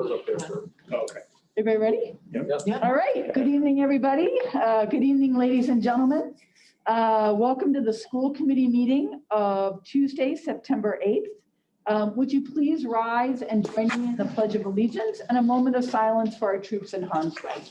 Was up there for. Oh, okay. Everybody ready? Yep. All right. Good evening, everybody. Good evening, ladies and gentlemen. Welcome to the school committee meeting of Tuesday, September 8th. Would you please rise and join me in the Pledge of Allegiance and a moment of silence for our troops in harm's way.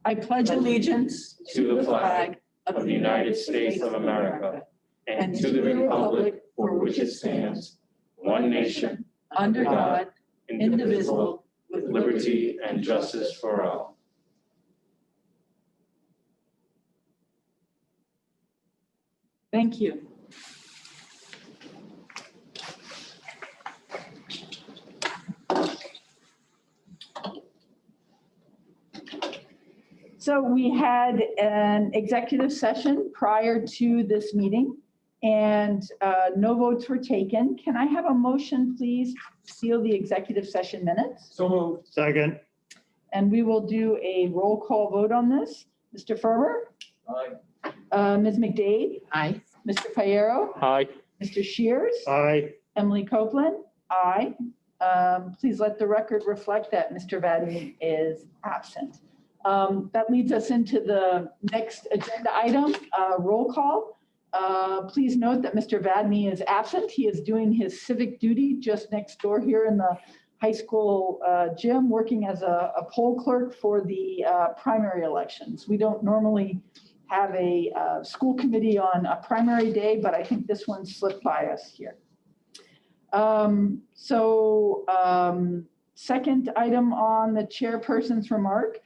I pledge allegiance To the flag of the United States of America and to the republic for which it stands, one nation, under God, indivisible, with liberty and justice for all. Thank you. So we had an executive session prior to this meeting and no votes were taken. Can I have a motion, please, to seal the executive session minutes? So moved. Second. And we will do a roll call vote on this. Mr. Ferber? Aye. Ms. McDade? Aye. Mr. Fayero? Aye. Mr. Shears? Aye. Emily Copeland? Aye. Please let the record reflect that Mr. Vadney is absent. That leads us into the next agenda item, roll call. Please note that Mr. Vadney is absent. He is doing his civic duty just next door here in the high school gym, working as a poll clerk for the primary elections. We don't normally have a school committee on a primary day, but I think this one slipped by us here. Second item on the chairperson's remark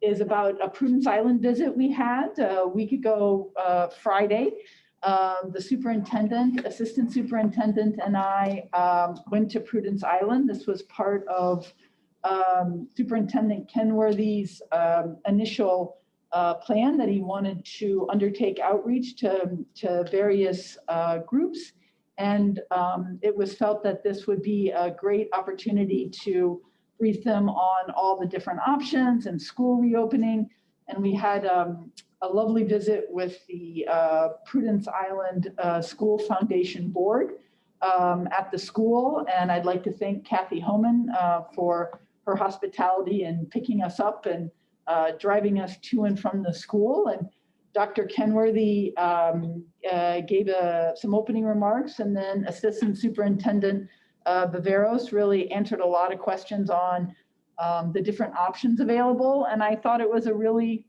is about a Prudence Island visit we had a week ago Friday. The superintendent, assistant superintendent, and I went to Prudence Island. This was part of Superintendent Kenworthy's initial plan that he wanted to undertake outreach to various groups. And it was felt that this would be a great opportunity to brief them on all the different options and school reopening. And we had a lovely visit with the Prudence Island School Foundation Board at the school. And I'd like to thank Kathy Holdman for her hospitality and picking us up and driving us to and from the school. And Dr. Kenworthy gave some opening remarks, and then Assistant Superintendent Viveros really answered a lot of questions on the different options available. And I thought it was a really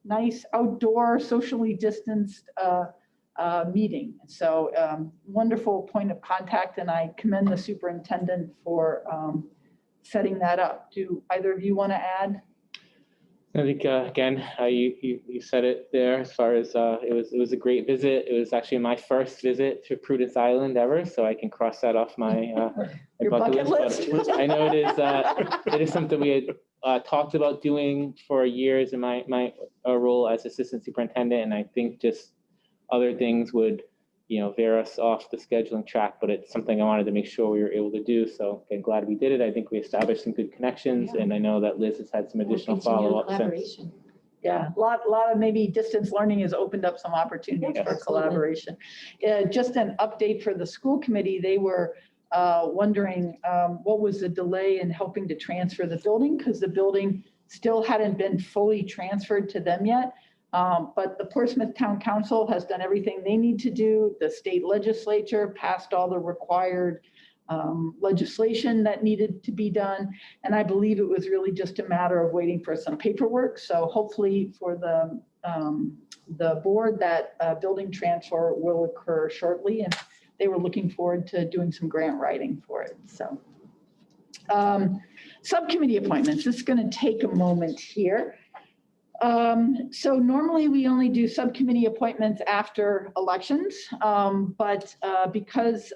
nice outdoor, socially distanced meeting. So wonderful point of contact, and I commend the superintendent for setting that up. Do either of you want to add? I think again, you said it there. As far as it was a great visit. It was actually my first visit to Prudence Island ever, so I can cross that off my Your bucket list. But I know it is something we had talked about doing for years in my role as assistant superintendent, and I think just other things would veer us off the scheduling track. But it's something I wanted to make sure we were able to do. So I'm glad we did it. I think we established some good connections, and I know that Liz has had some additional follow-up since. Yeah, a lot of maybe distance learning has opened up some opportunities for collaboration. Just an update for the school committee. They were wondering what was the delay in helping to transfer the building, because the building still hadn't been fully transferred to them yet. But the Portsmouth Town Council has done everything they need to do. The state legislature passed all the required legislation that needed to be done. And I believe it was really just a matter of waiting for some paperwork. So hopefully for the board, that building transfer will occur shortly. And they were looking forward to doing some grant writing for it. So subcommittee appointments. This is going to take a moment here. So normally we only do subcommittee appointments after elections, but because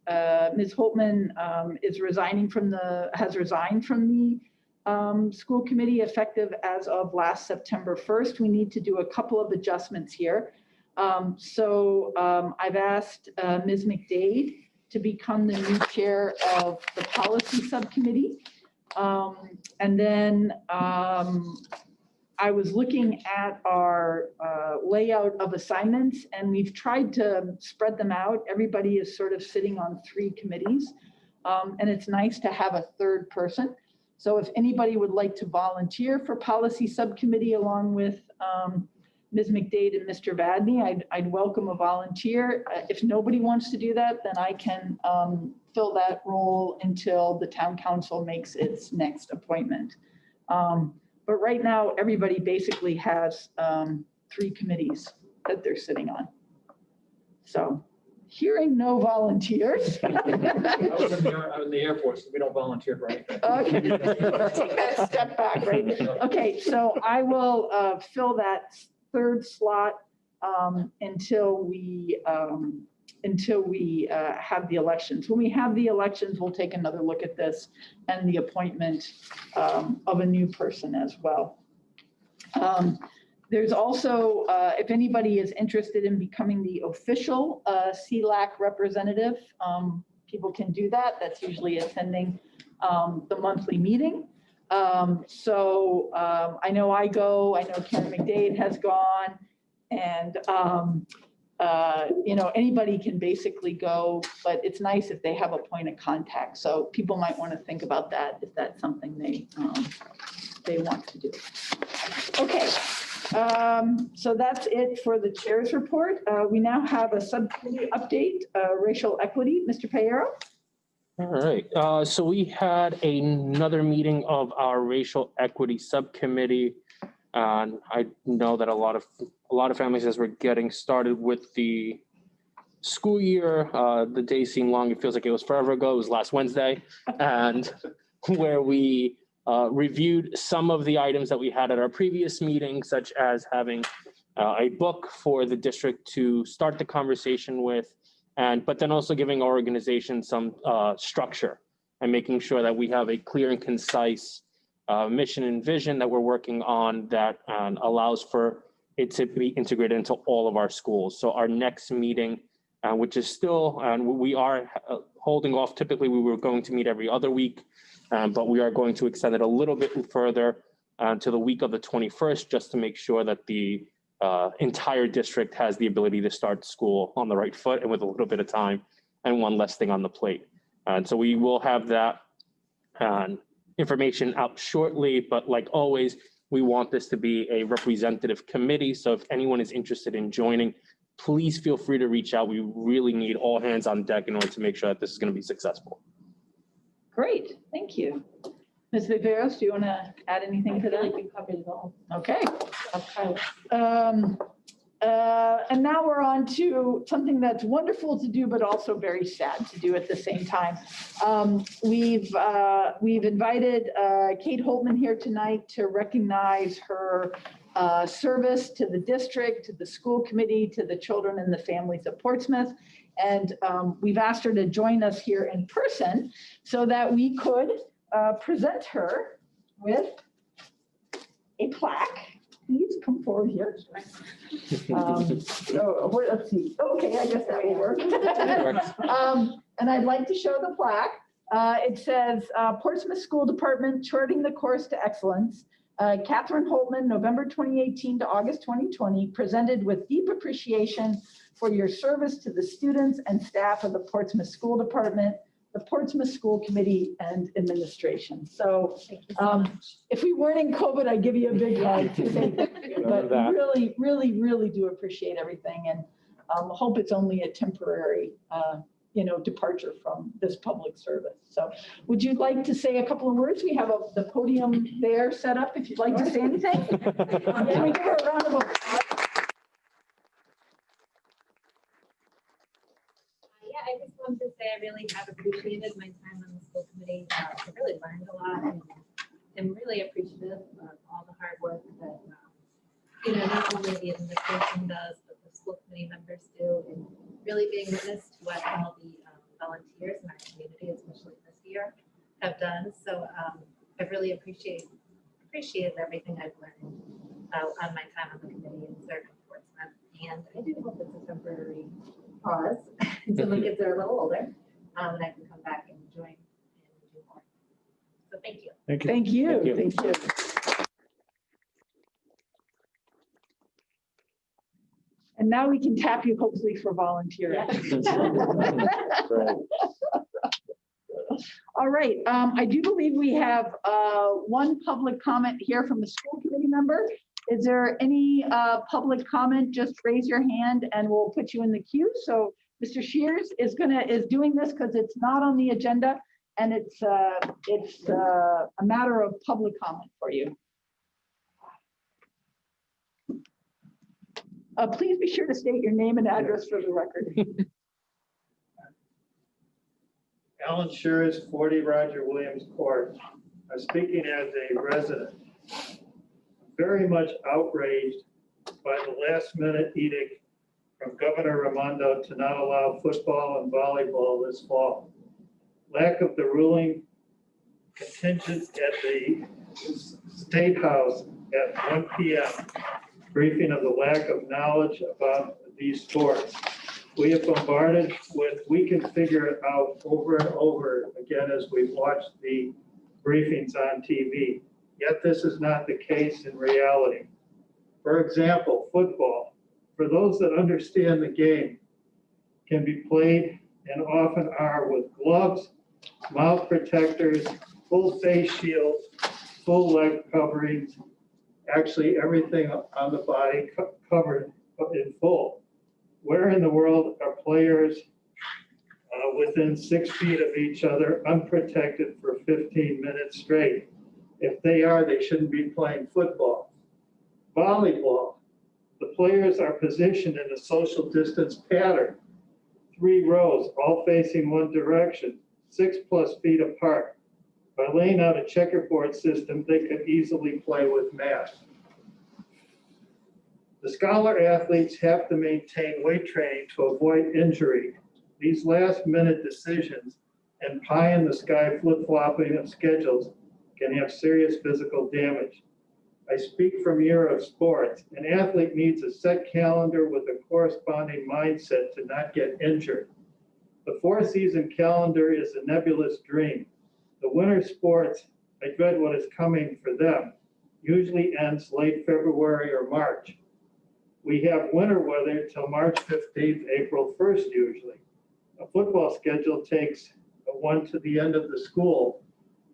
Ms. Holdman has resigned from the school committee effective as of last September 1st, we need to do a couple of adjustments here. I've asked Ms. McDade to become the new chair of the policy subcommittee. And then I was looking at our layout of assignments, and we've tried to spread them out. Everybody is sort of sitting on 3 committees, and it's nice to have a third person. So if anybody would like to volunteer for policy subcommittee along with Ms. McDade and Mr. Vadney, I'd welcome a volunteer. If nobody wants to do that, then I can fill that role until the town council makes its next appointment. But right now, everybody basically has 3 committees that they're sitting on. So hearing no volunteers. I was in the Air Force, so we don't volunteer for anything. Okay, take that step back, right? Okay, so I will fill that 3rd slot until we have the elections. When we have the elections, we'll take another look at this and the appointment of a new person as well. There's also, if anybody is interested in becoming the official CLAC representative, people can do that. That's usually attending the monthly meeting. So I know I go, I know Karen McDade has gone, and you know, anybody can basically go, but it's nice if they have a point of contact. So people might want to think about that if that's something they want to do. Okay. So that's it for the chair's report. We now have a subcommittee update, racial equity. Mr. Payero? All right, so we had another meeting of our racial equity subcommittee. And I know that a lot of families, as we're getting started with the school year, the days seem long. It feels like it was forever ago. It was last Wednesday, and where we reviewed some of the items that we had at our previous meeting, such as having a book for the district to start the conversation with, but then also giving our organization some structure and making sure that we have a clear and concise mission and vision that we're working on that allows for it to be integrated into all of our schools. So our next meeting, which is still, and we are holding off. Typically, we were going to meet every other week, but we are going to extend it a little bit further to the week of the 21st, just to make sure that the entire district has the ability to start school on the right foot and with a little bit of time and one less thing on the plate. And so we will have that information out shortly, but like always, we want this to be a representative committee. So if anyone is interested in joining, please feel free to reach out. We really need all hands on deck in order to make sure that this is going to be successful. Great, thank you. Ms. Viveros, do you want to add anything to that? I feel like we covered it all. Okay. And now we're on to something that's wonderful to do, but also very sad to do at the same time. We've invited Kate Holdman here tonight to recognize her service to the district, to the school committee, to the children and the families of Portsmouth. And we've asked her to join us here in person so that we could present her with a plaque. Please come forward here. Let's see. Okay, I guess that will work. And I'd like to show the plaque. It says, Portsmouth School Department Charting the Course to Excellence. Catherine Holdman, November 2018 to August 2020, presented with deep appreciation for your service to the students and staff of the Portsmouth School Department, the Portsmouth School Committee, and administration. So if we weren't in COVID, I'd give you a big hug to say thank you. But really, really, really do appreciate everything, and hope it's only a temporary departure from this public service. So would you like to say a couple of words? We have the podium there set up if you'd like to say anything. Can we give her a round of applause? I just wanted to say I really have appreciated my time on the school committee. I really learned a lot, and I'm really appreciative of all the hard work that not only the administration does, but the school committee members do, and really being witness to what all the volunteers in our community, especially this year, have done. So I really appreciated everything I've learned on my time on the committee and serving Portsmouth. And I do hope it's a temporary pause until the kids are a little older, and I can come back and join and do more. So thank you. Thank you. Thank you. And now we can tap you hopefully for volunteering. Right. All right, I do believe we have one public comment here from the school committee member. Is there any public comment? Just raise your hand and we'll put you in the queue. So Mr. Shears is doing this because it's not on the agenda and it's a matter of public comment for you. Please be sure to state your name and address for the record. Alan Shears, 40 Roger Williams Court. I'm speaking as a resident. Very much outraged by the last minute edict from Governor Raimondo to not allow football and volleyball this fall. Lack of the ruling contingent at the State House at 1 p.m. briefing of the lack of knowledge about these sports. We have bombarded with, we can figure it out over and over again as we've watched the briefings on TV. Yet this is not the case in reality. For example, football, for those that understand the game, can be played and often are with gloves, mouth protectors, full face shields, full leg coverings, actually everything on the body covered in full. Where in the world are players within 6 feet of each other unprotected for 15 minutes straight? If they are, they shouldn't be playing football. Volleyball, the players are positioned in a social distance pattern, 3 rows, all facing one direction, 6+ feet apart. By laying out a checkerboard system, they could easily play with masks. The scholar athletes have to maintain weight training to avoid injury. These last-minute decisions and pie-in-the-sky flip-flopping of schedules can have serious physical damage. I speak from year of sports. An athlete needs a set calendar with a corresponding mindset to not get injured. The 4-season calendar is a nebulous dream. The winter sports, I dread what is coming for them, usually ends late February or March. We have winter weather till March 15th, April 1st usually. A football schedule takes one to the end of the school,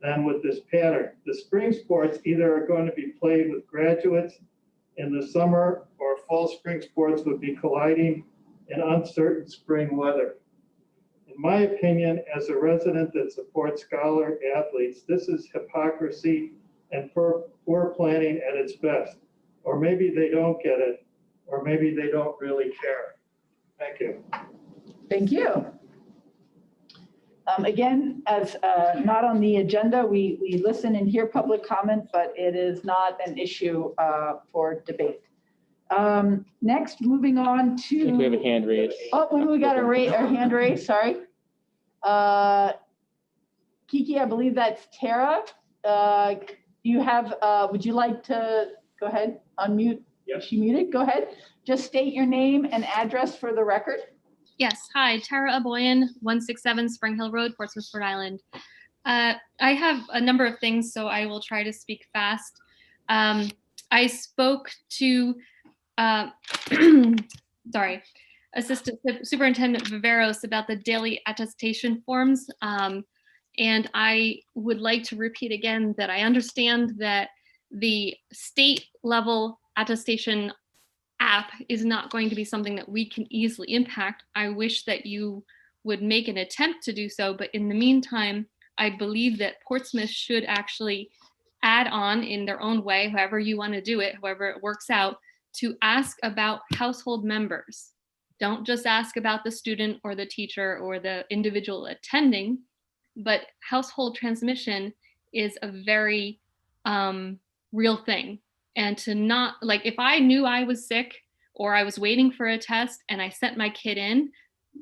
then with this pattern. The spring sports either are going to be played with graduates in the summer or fall spring sports would be colliding in uncertain spring weather. In my opinion, as a resident that supports scholar athletes, this is hypocrisy and poor planning at its best. Or maybe they don't get it, or maybe they don't really care. Thank you. Thank you. Again, as not on the agenda, we listen and hear public comment, but it is not an issue for debate. Next, moving on to. I think we have a hand raised. Oh, we got a hand raised, sorry. Kiki, I believe that's Tara. You have, would you like to go ahead, unmute? Yes. She muted, go ahead. Just state your name and address for the record. Yes, hi, Tara Boyan, 167 Spring Hill Road, Portsmouth, Rhode Island. I have a number of things, so I will try to speak fast. I spoke to, sorry, Assistant Superintendent Viveros about the daily attestation forms. And I would like to repeat again that I understand that the state level attestation app is not going to be something that we can easily impact. I wish that you would make an attempt to do so, but in the meantime, I believe that Portsmouth should actually add on in their own way, however you want to do it, however it works out, to ask about household members. Don't just ask about the student or the teacher or the individual attending, but household transmission is a very real thing. And to not, like, if I knew I was sick or I was waiting for a test and I sent my kid in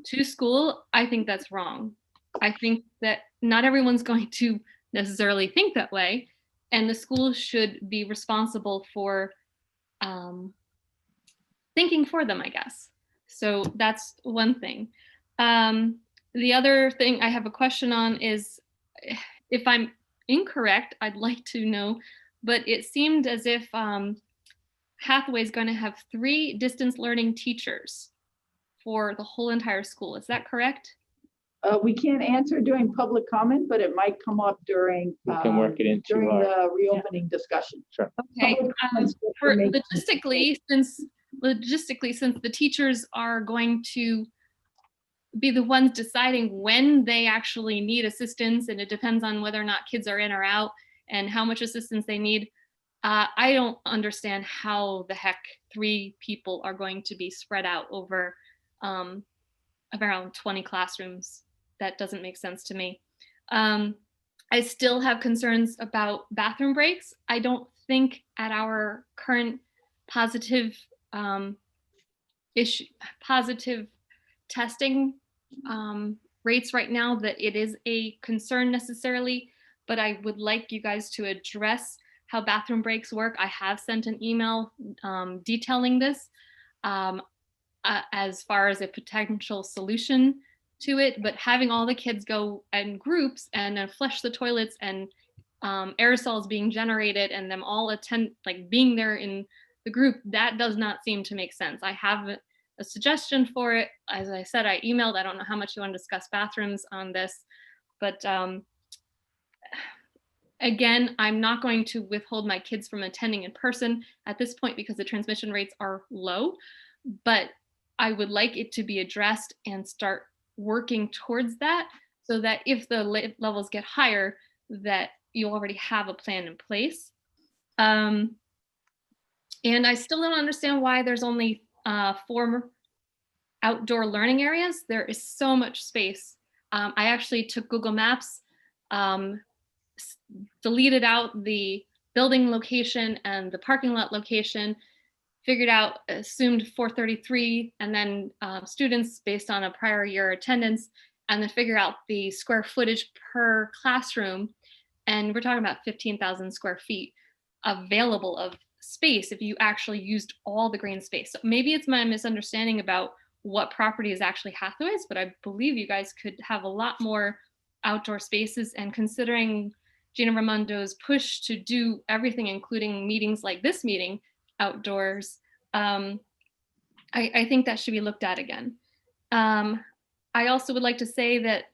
to school, I think that's wrong. I think that not everyone's going to necessarily think that way. And the school should be responsible for thinking for them, I guess. So that's one thing. The other thing I have a question on is, if I'm incorrect, I'd like to know, but it seemed as if Hathaway is going to have 3 distance learning teachers for the whole entire school. Is that correct? We can't answer during public comment, but it might come up during, We can work it into during our, the reopening discussion. Okay. Public comments will For remain- logistically, since the teachers are going to be the ones deciding when they actually need assistance, and it depends on whether or not kids are in or out and how much assistance they need. I don't understand how the heck 3 people are going to be spread out over around 20 classrooms. That doesn't make sense to me. I still have concerns about bathroom breaks. I don't think at our current positive testing rates right now that it is a concern necessarily, but I would like you guys to address how bathroom breaks work. I have sent an email detailing this as far as a potential solution to it, but having all the kids go in groups and then flush the toilets and aerosols being generated and them all being there in the group, that does not seem to make sense. I have a suggestion for it. As I said, I emailed. I don't know how much you want to discuss bathrooms on this, but again, I'm not going to withhold my kids from attending in person at this point because the transmission rates are low, but I would like it to be addressed and start working towards that so that if the levels get higher, that you already have a plan in place. And I still don't understand why there's only 4 outdoor learning areas. There is so much space. I actually took Google Maps, deleted out the building location and the parking lot location, figured out, assumed 433, and then students based on a prior year attendance, and then figure out the square footage per classroom. And we're talking about 15,000 square feet available of space if you actually used all the green space. So maybe it's my misunderstanding about what property is actually Hathaway's, but I believe you guys could have a lot more outdoor spaces. And considering Gina Raimondo's push to do everything, including meetings like this meeting, outdoors, I think that should be looked at again. I also would like to say that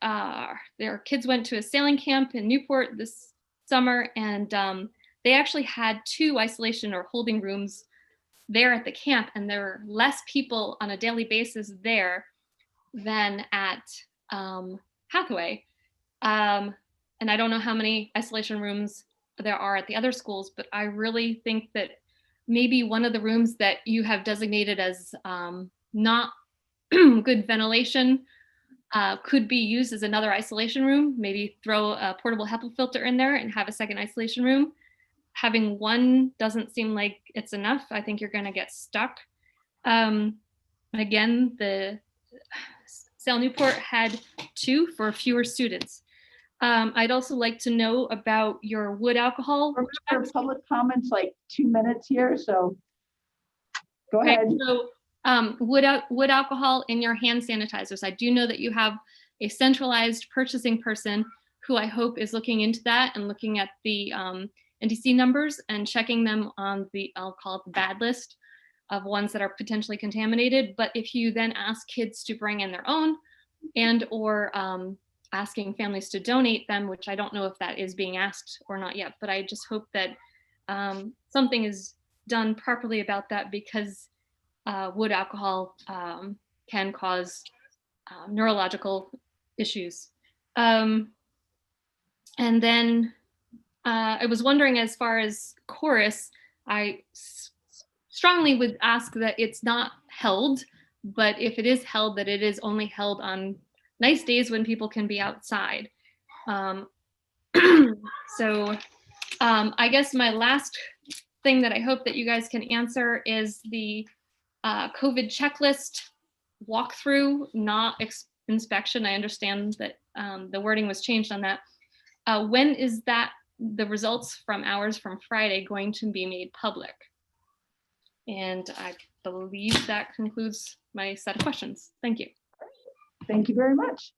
their kids went to a sailing camp in Newport this summer, and they actually had 2 isolation or holding rooms there at the camp, and there were less people on a daily basis there than at Hathaway. And I don't know how many isolation rooms there are at the other schools, but I really think that maybe one of the rooms that you have designated as not good ventilation could be used as another isolation room. Maybe throw a portable HEPA filter in there and have a second isolation room. Having one doesn't seem like it's enough. I think you're going to get stuck. Again, the Sale Newport had 2 for fewer students. I'd also like to know about your wood alcohol. Remember, public comments like 2 minutes here, so go ahead. So wood alcohol in your hand sanitizers. I do know that you have a centralized purchasing person who I hope is looking into that and looking at the NDC numbers and checking them on the, I'll call it the bad list of ones that are potentially contaminated. But if you then ask kids to bring in their own and or asking families to donate them, which I don't know if that is being asked or not yet, but I just hope that something is done properly about that, because wood alcohol can cause neurological issues. And then I was wondering, as far as chorus, I strongly would ask that it's not held, but if it is held, that it is only held on nice days when people can be outside. So I guess my last thing that I hope that you guys can answer is the COVID checklist walkthrough, not inspection. I understand that the wording was changed on that. When is that, the results from ours from Friday, going to be made public? And I believe that concludes my set of questions. Thank you. Thank you very much.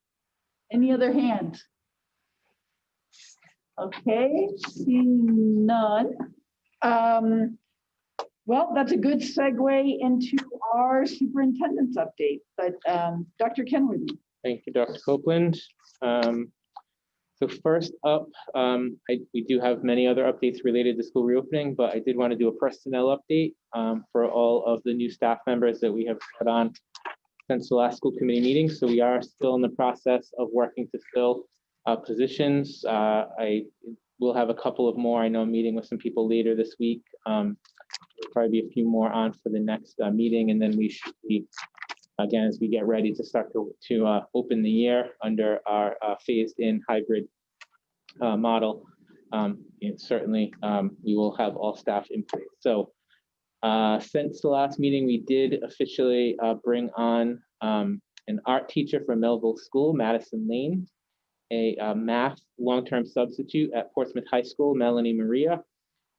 Any other hands? Okay, seeing none. Well, that's a good segue into our superintendent's update, but Dr. Kenworthy. Thank you, Dr. Copeland. So first up, we do have many other updates related to school reopening, but I did want to do a personnel update for all of the new staff members that we have put on since the last school committee meeting. So we are still in the process of working to fill positions. I will have a couple of more. I know I'm meeting with some people later this week. There'll probably be a few more on for the next meeting, and then we should be, again, as we get ready to start to open the year under our phased-in hybrid model. And certainly, we will have all staff in place. So since the last meeting, we did officially bring on an art teacher from Melville School, Madison Lane, a math long-term substitute at Portsmouth High School, Melanie Maria,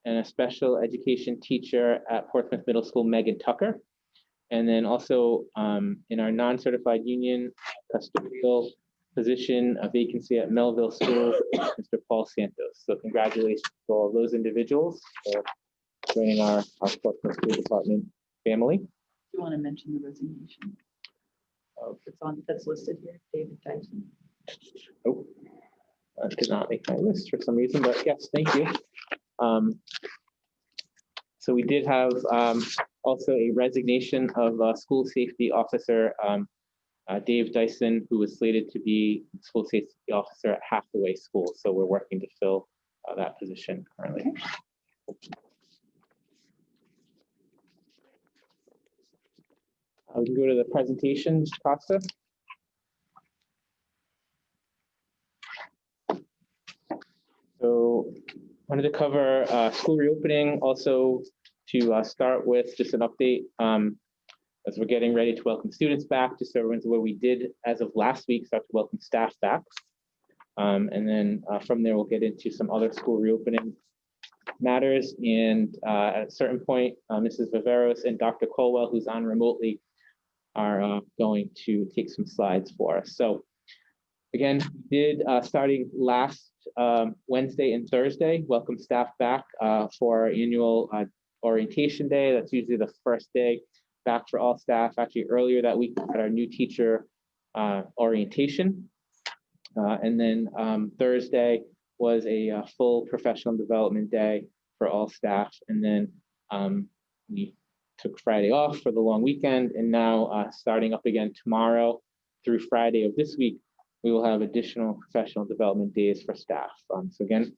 and a special education teacher at Portsmouth Middle School, Megan Tucker. And then also in our non-certified union custodial position, a vacancy at Melville School, Mr. Paul Santos. So congratulations to all those individuals for joining our Portsmouth School Department family. Do you want to mention the resignation? That's listed here, David Dyson. Oh, that did not make my list for some reason, but yes, thank you. So we did have also a resignation of school safety officer Dave Dyson, who was slated to be school safety officer at Hathaway School. So we're working to fill that position currently. Okay. We can go to the presentation, Mr. Costa. So wanted to cover school reopening, also to start with just an update as we're getting ready to welcome students back, just so everyone's aware, we did, as of last week, start to welcome staff back. And then from there, we'll get into some other school reopening matters. And at a certain point, Mrs. Viveros and Dr. Colwell, who's on remotely, are going to take some slides for us. So again, we did, starting last Wednesday and Thursday, welcome staff back for our annual orientation day. That's usually the first day back for all staff. Actually, earlier that week, we had our new teacher orientation. And then Thursday was a full professional development day for all staff. And then we took Friday off for the long weekend. And now starting up again tomorrow through Friday of this week, we will have additional professional development days for staff. So again,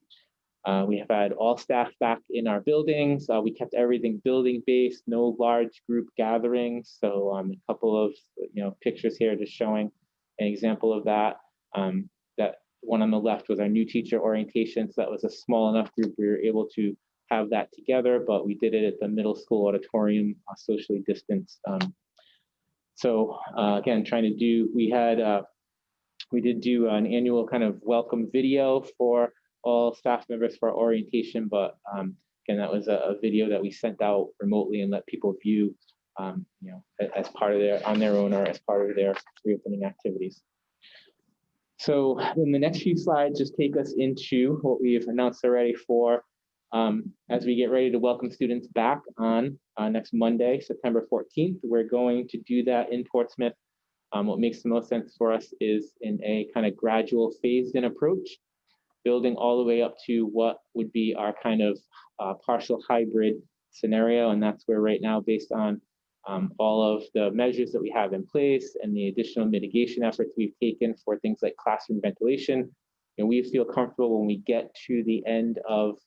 we have had all staff back in our buildings. We kept everything building-based, no large group gatherings. So a couple of pictures here just showing an example of that. That one on the left was our new teacher orientation. So that was a small enough group we were able to have that together, but we did it at the middle school auditorium, socially distanced. So again, trying to do, we did do an annual kind of welcome video for all staff members for orientation, but again, that was a video that we sent out remotely and let people view, as part of on their own or as part of their reopening activities. So in the next few slides, just take us into what we've announced already for as we get ready to welcome students back on next Monday, September 14th. We're going to do that in Portsmouth. What makes the most sense for us is in a kind of gradual phased-in approach, building all the way up to what would be our kind of partial hybrid scenario. And that's where right now, based on all of the measures that we have in place and the additional mitigation efforts we've taken for things like classroom ventilation, and we feel comfortable when we get to the end of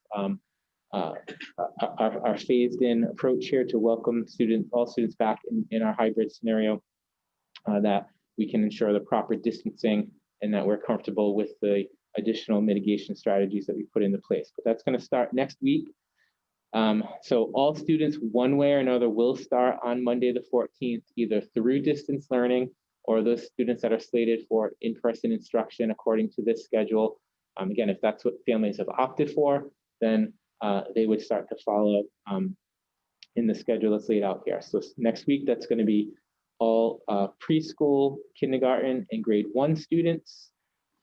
our phased-in approach here to welcome all students back in our hybrid scenario, that we can ensure the proper distancing and that we're comfortable with the additional mitigation strategies that we put into place. But that's going to start next week. So all students, one way or another, will start on Monday the 14th, either through distance learning or those students that are slated for in-person instruction according to this schedule. Again, if that's what families have opted for, then they would start to follow in the schedule that's laid out here. So next week, that's going to be all preschool, kindergarten, and grade 1 students.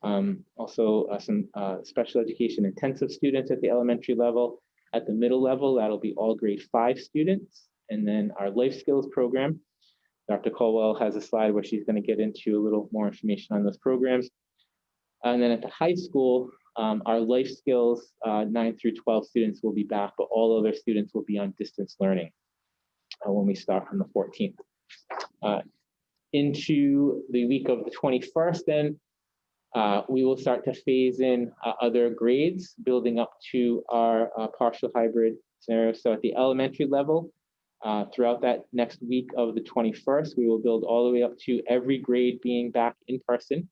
Also some special education intensive students at the elementary level, At the middle level, that'll be all grade 5 students. And then our life skills program, Dr. Colwell has a slide where she's going to get into a little more information on those programs. And then at the high school, our life skills 9 through 12 students will be back, but all other students will be on distance learning when we start on the 14th. Into the week of the 21st, then we will start to phase in other grades, building up to our partial hybrid scenario. So at the elementary level, throughout that next week of the 21st, we will build all the way up to every grade being back in person,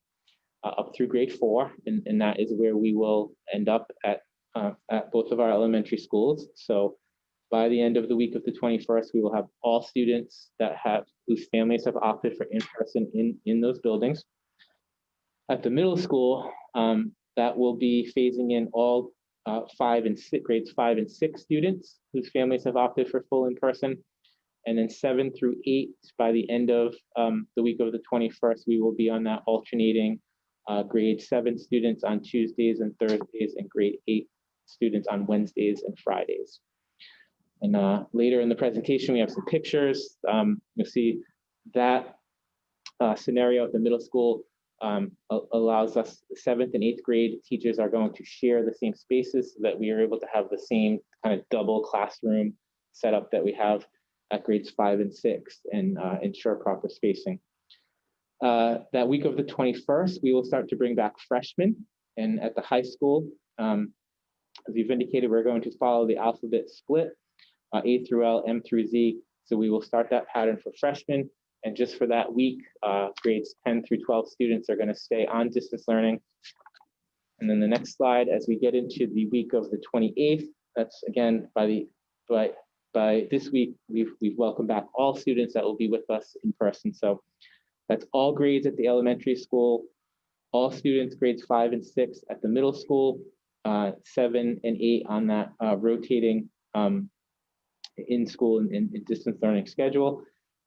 up through grade 4, and that is where we will end up at both of our elementary schools. So by the end of the week of the 21st, we will have all students whose families have opted for in-person in those buildings. At the middle school, that will be phasing in all grades 5 and 6 students whose families have opted for full in-person. And then 7 through 8, by the end of the week of the 21st, we will be on that alternating grade 7 students on Tuesdays and Thursdays, and grade 8 students on Wednesdays and Fridays. And later in the presentation, we have some pictures. You'll see that scenario at the middle school allows us, 7th and 8th grade teachers are going to share the same spaces so that we are able to have the same kind of double classroom setup that we have at grades 5 and 6 and ensure proper spacing. That week of the 21st, we will start to bring back freshmen. And at the high school, as we've indicated, we're going to follow the alphabet split, A through L, M through Z. So we will start that pattern for freshmen. And just for that week, grades 10 through 12 students are going to stay on distance learning. And then the next slide, as we get into the week of the 28th, that's again, by this week, we've welcomed back all students that will be with us in person. So that's all grades at the elementary school, all students grades 5 and 6 at the middle school, 7 and 8 on that rotating in-school and distance learning schedule.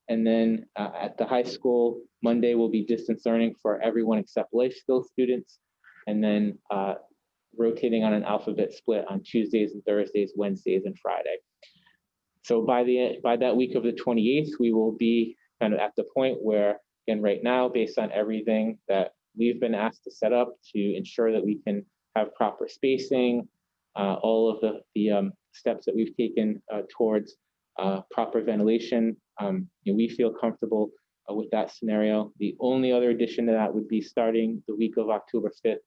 And then at the high school, Monday will be distance learning for everyone except life skills students. And then rotating on an alphabet split on Tuesdays and Thursdays, Wednesdays and Friday. So by that week of the 28th, we will be kind of at the point where, again, right now, based on everything that we've been asked to set up to ensure that we can have proper spacing, all of the steps that we've taken towards proper ventilation, we feel comfortable with that scenario. The only other addition to that would be starting the week of October 5th,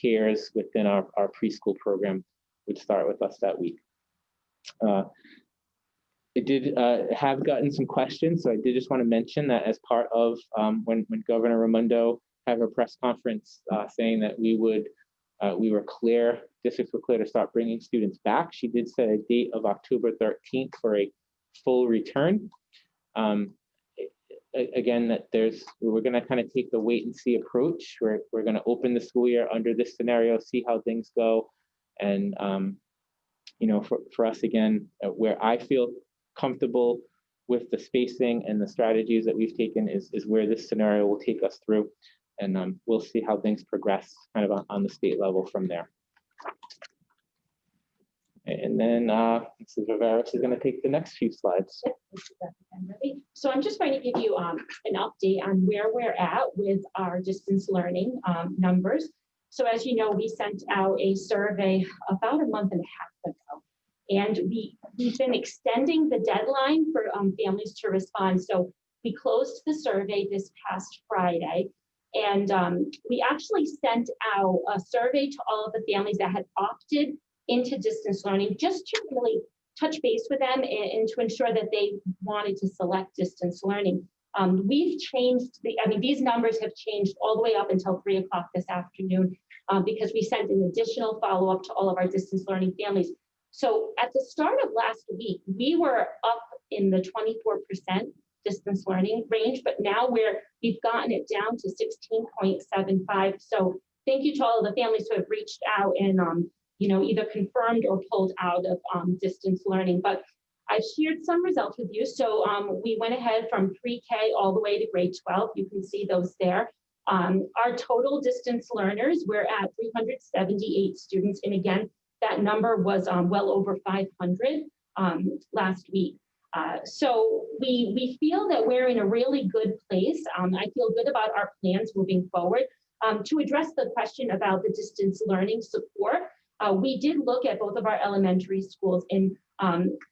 pairs within our preschool program would start with us that week. I did have gotten some questions, so I did just want to mention that as part of when Governor Raimondo had her press conference saying that districts were clear to start bringing students back, she did set a date of October 13th for a full return. Again, we're going to kind of take the wait and see approach. We're going to open the school year under this scenario, see how things go, and for us again, where I feel comfortable with the spacing and the strategies that we've taken is where this scenario will take us through, and we'll see how things progress kind of on the state level from there. And then Mrs. Viveros is going to take the next few slides. So I'm just going to give you an update on where we're at with our distance learning numbers. So as you know, we sent out a survey about a month and a half ago, and we've been extending the deadline for families to respond. So we closed the survey this past Friday, and we actually sent out a survey to all of the families that had opted into distance learning, just to really touch base with them and to ensure that they wanted to select distance learning. We've changed these numbers have changed all the way up until 3 o'clock this afternoon because we sent an additional follow-up to all of our distance learning families. So at the start of last week, we were up in the 24% distance learning range, but now we've gotten it down to 16.75. So thank you to all of the families who have reached out and either confirmed or pulled out of distance learning. But I've shared some results with you. So we went ahead from pre-K all the way to grade 12. You can see those there. Our total distance learners, we're at 378 students. And again, That number was well over 500 last week. So we feel that we're in a really good place. I feel good about our plans moving forward. To address the question about the distance learning support, we did look at both of our elementary schools, and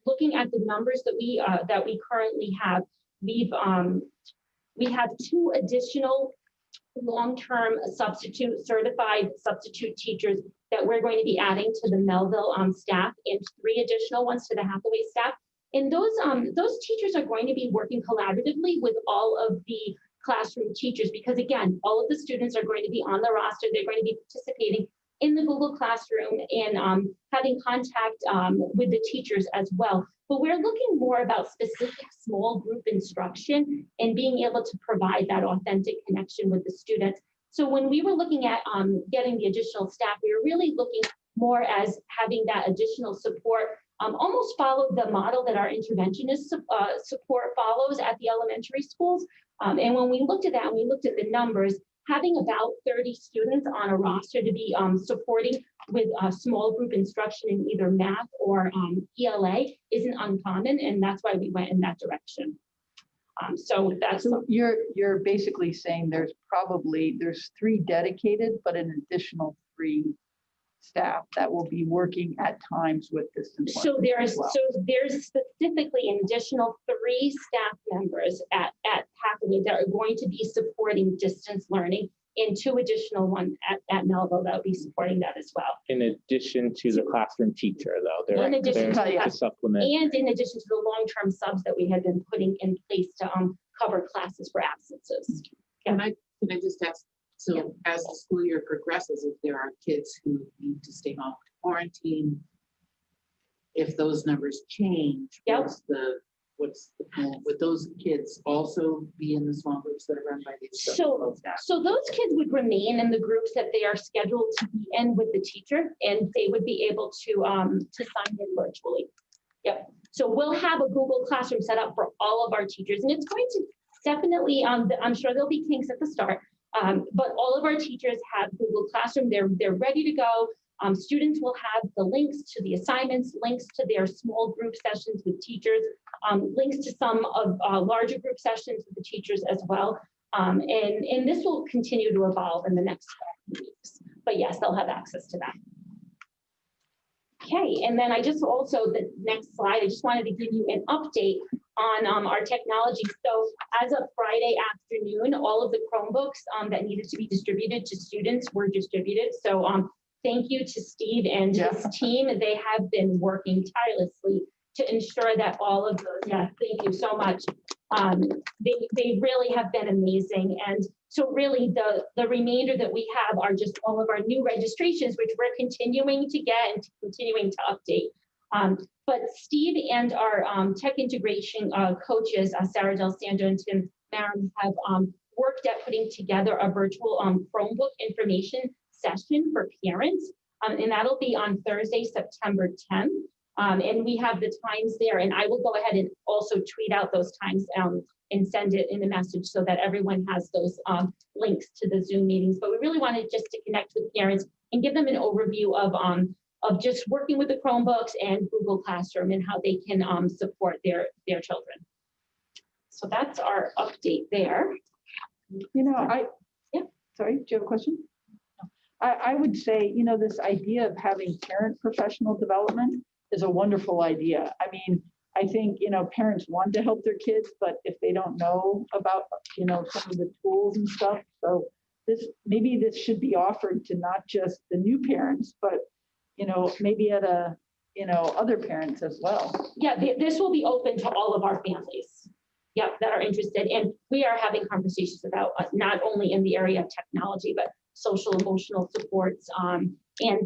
looking at the numbers that we currently have, we have 2 additional long-term certified substitute teachers that we're going to be adding to the Melville staff, and 3 additional ones to the Hathaway staff. And those teachers are going to be working collaboratively with all of the classroom teachers, because again, all of the students are going to be on the roster. They're going to be participating in the Google Classroom and having contact with the teachers as well. But we're looking more about specific small group instruction and being able to provide that authentic connection with the students. So when we were looking at getting the additional staff, we were really looking more as having that additional support almost follow the model that our interventionist support follows at the elementary schools. And when we looked at that, and we looked at the numbers, having about 30 students on a roster to be supporting with small group instruction in either math or ELA isn't uncommon, and that's why we went in that direction. So you're basically saying there's 3 dedicated, but an additional 3 staff that will be working at times with distance learning. So there's specifically an additional 3 staff members at Hathaway that are going to be supporting distance learning, and 2 additional ones at Melville that will be supporting that as well. In addition to the classroom teacher, though, they're to supplement. And in addition to the long-term subs that we had been putting in place to cover classes for absences. Can I just ask, so as the school year progresses, if there are kids who need to stay home to quarantine, if those numbers change, what's the plan? Would those kids also be in the small groups that are run by these? So those kids would remain in the groups that they are scheduled to be in with the teacher, and they would be able to sign in virtually. Yep. So we'll have a Google Classroom set up for all of our teachers, and it's going to definitely, I'm sure there'll be kinks at the start, but all of our teachers have Google Classroom. They're ready to go. Students will have the links to the assignments, links to their small group sessions with teachers, links to some of larger group sessions with the teachers as well. And this will continue to evolve in the next weeks. But yes, they'll have access to that. Okay, and then the next slide, I just wanted to give you an update on our technology. So as of Friday afternoon, all of the Chromebooks that needed to be distributed to students were distributed. So thank you to Steve and his team. They have been working tirelessly to ensure that all of those, thank you so much. They really have been amazing. And so really the remainder that we have are just all of our new registrations, which we're continuing to get and continuing to update. But Steve and our tech integration coaches, Sarah Del Sando and Tim Marum, have worked at putting together a virtual Chromebook information session for parents, and that'll be on Thursday, September 10th. And we have the times there, and I will go ahead and also tweet out those times and send it in a message so that everyone has those links to the Zoom meetings. But we really wanted just to connect with parents and give them an overview of just working with the Chromebooks and Google Classroom and how they can support their children. So that's our update there. Sorry, do you have a question? I would say, this idea of having parent professional development is a wonderful idea. I mean, I think, parents want to help their kids, but if they don't know about, some of the tools and stuff, so maybe this should be offered to not just the new parents, but, maybe at other parents as well. Yeah, this will be open to all of our families. That are interested. And we are having conversations about not only in the area of technology, but social emotional supports and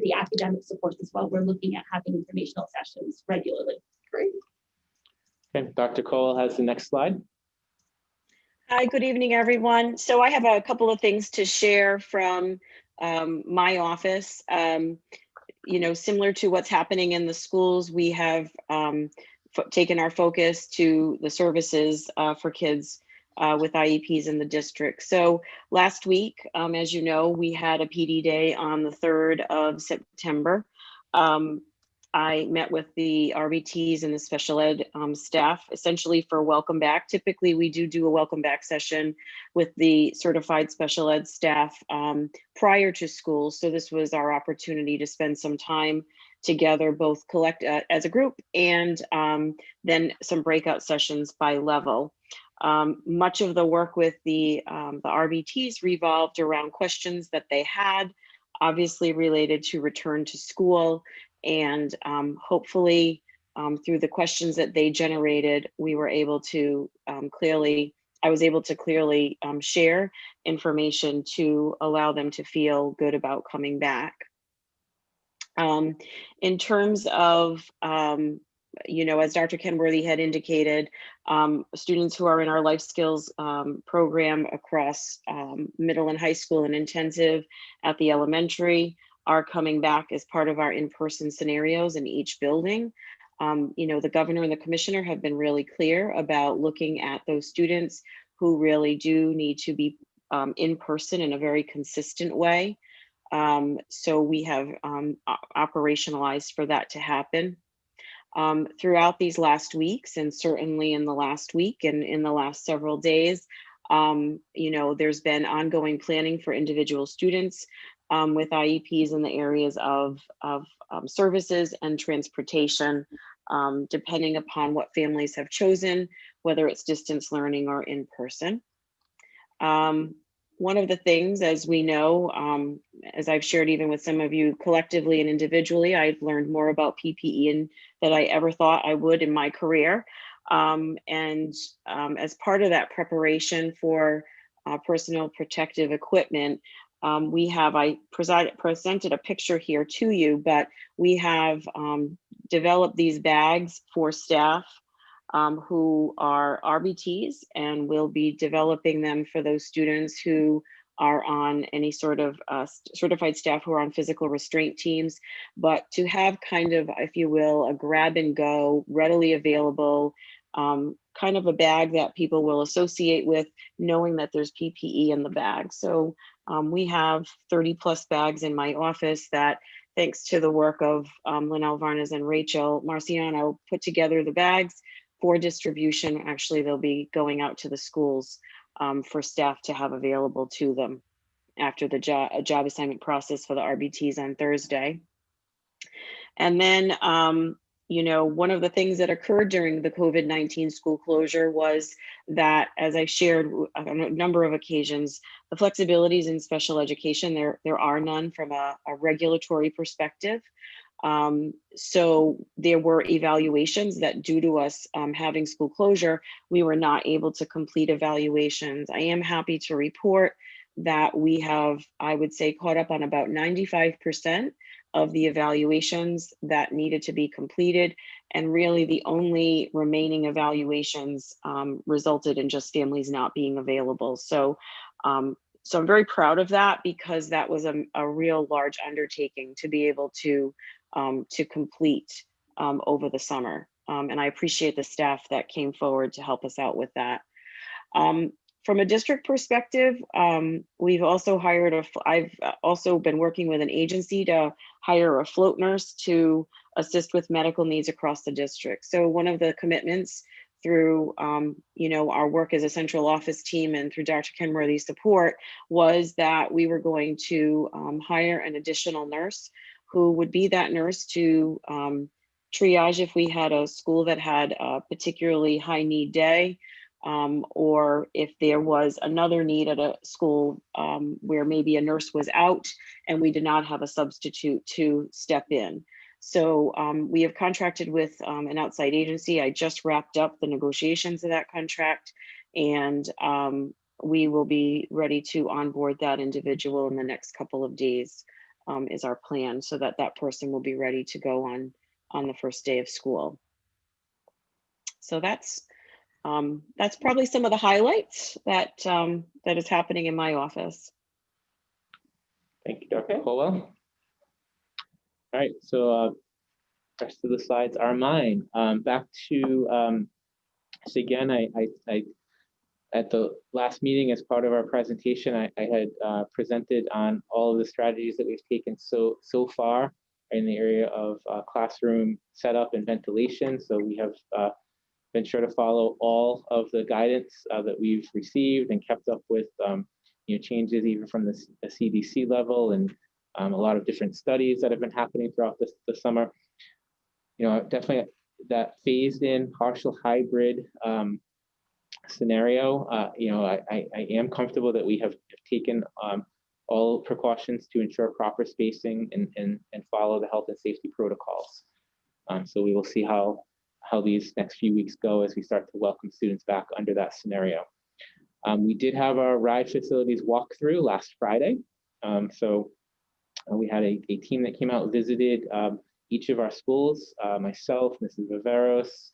the academic supports as well. We're looking at having informational sessions regularly. Great. Okay, Dr. Cole has the next slide. Hi, good evening, everyone. So I have a couple of things to share from my office. Similar to what's happening in the schools, we have taken our focus to the services for kids with IEPs in the district. So last week, as you know, we had a PD day on the 3rd of September. I met with the RBTs and the special ed staff essentially for welcome back. Typically, we do a welcome back session with the certified special ed staff prior to school. So this was our opportunity to spend some time together, both collect as a group and then some breakout sessions by level. Much of the work with the RBTs revolved around questions that they had, obviously related to return to school. And hopefully through the questions that they generated, we were able to I was able to clearly share information to allow them to feel good about coming back. In terms of, as Dr. Kenworthy had indicated, students who are in our life skills program across middle and high school and intensive at the elementary are coming back as part of our in-person scenarios in each building. The governor and the commissioner have been really clear about looking at those students who really do need to be in person in a very consistent way. So we have operationalized for that to happen. Throughout these last weeks, and certainly in the last week and in the last several days, there's been ongoing planning for individual students with IEPs in the areas of services and transportation, depending upon what families have chosen, whether it's distance learning or in person. One of the things, as we know, as I've shared even with some of you collectively and individually, I've learned more about PPE than I ever thought I would in my career. As part of that preparation for personal protective equipment, I presented a picture here to you, but we have developed these bags for staff who are RBTs, and we'll be developing them for those students who are on any sort of certified staff who are on physical restraint teams, but to have kind of, if you will, a grab and go, readily available, kind of a bag that people will associate with knowing that there's PPE in the bag. So we have 30 plus bags in my office that, thanks to the work of Linnell Varnes and Rachel Marciano, put together the bags for distribution. Actually, they'll be going out to the schools for staff to have available to them after the job assignment process for the RBTs on Thursday. And then, one of the things that occurred during the COVID-19 school closure was that, as I shared on a number of occasions, the flexibilities in special education, there are none from a regulatory perspective. So there were evaluations that, due to us having school closure, we were not able to complete evaluations. I am happy to report that we have, I would say, caught up on about 95% of the evaluations that needed to be completed. And really the only remaining evaluations resulted in just families not being available. So I'm very proud of that, because that was a real large undertaking to be able to complete over the summer. And I appreciate the staff that came forward to help us out with that. From a district perspective, we've also I've also been working with an agency to hire a float nurse to assist with medical needs across the district. So one of the commitments through our work as a central office team and through Dr. Kenworthy's support was that we were going to hire an additional nurse who would be that nurse to triage if we had a school that had a particularly high need day, or if there was another need at a school where maybe a nurse was out and we did not have a substitute to step in. So we have contracted with an outside agency. I just wrapped up the negotiations of that contract, and we will be ready to onboard that individual in the next couple of days, is our plan, so that that person will be ready to go on the first day of school. So that's probably some of the highlights that is happening in my office. Thank you, Dr. Colwell. All right, so rest of the slides are mine. Back to, so again, I at the last meeting, as part of our presentation, I had presented on all of the strategies that we've taken so far in the area of classroom setup and ventilation. So we have been sure to follow all of the guidance that we've received and kept up with changes even from the CDC level and a lot of different studies that have been happening throughout the summer. Definitely that phased in partial hybrid scenario. I am comfortable that we have taken all precautions to ensure proper spacing and follow the health and safety protocols. So we will see how these next few weeks go as we start to welcome students back under that scenario. We did have our ride facilities walkthrough last Friday. So we had a team that came out, visited each of our schools, myself, Mrs. Viveros,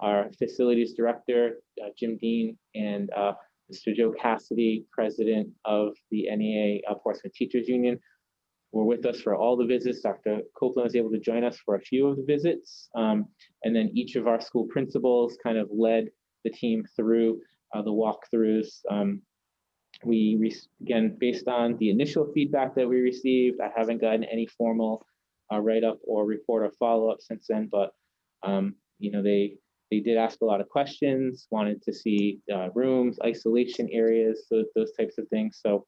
our facilities director, Jim Dean, and Mr. Joe Cassidy, president of the NEA Portsmouth Teachers Union, were with us for all the visits. Dr. Copeland was able to join us for a few of the visits. And then each of our school principals kind of led the team through the walkthroughs. Again, based on the initial feedback that we received, I haven't gotten any formal write-up or report or follow-up since then, but they did ask a lot of questions, wanted to see rooms, isolation areas, those types of things. So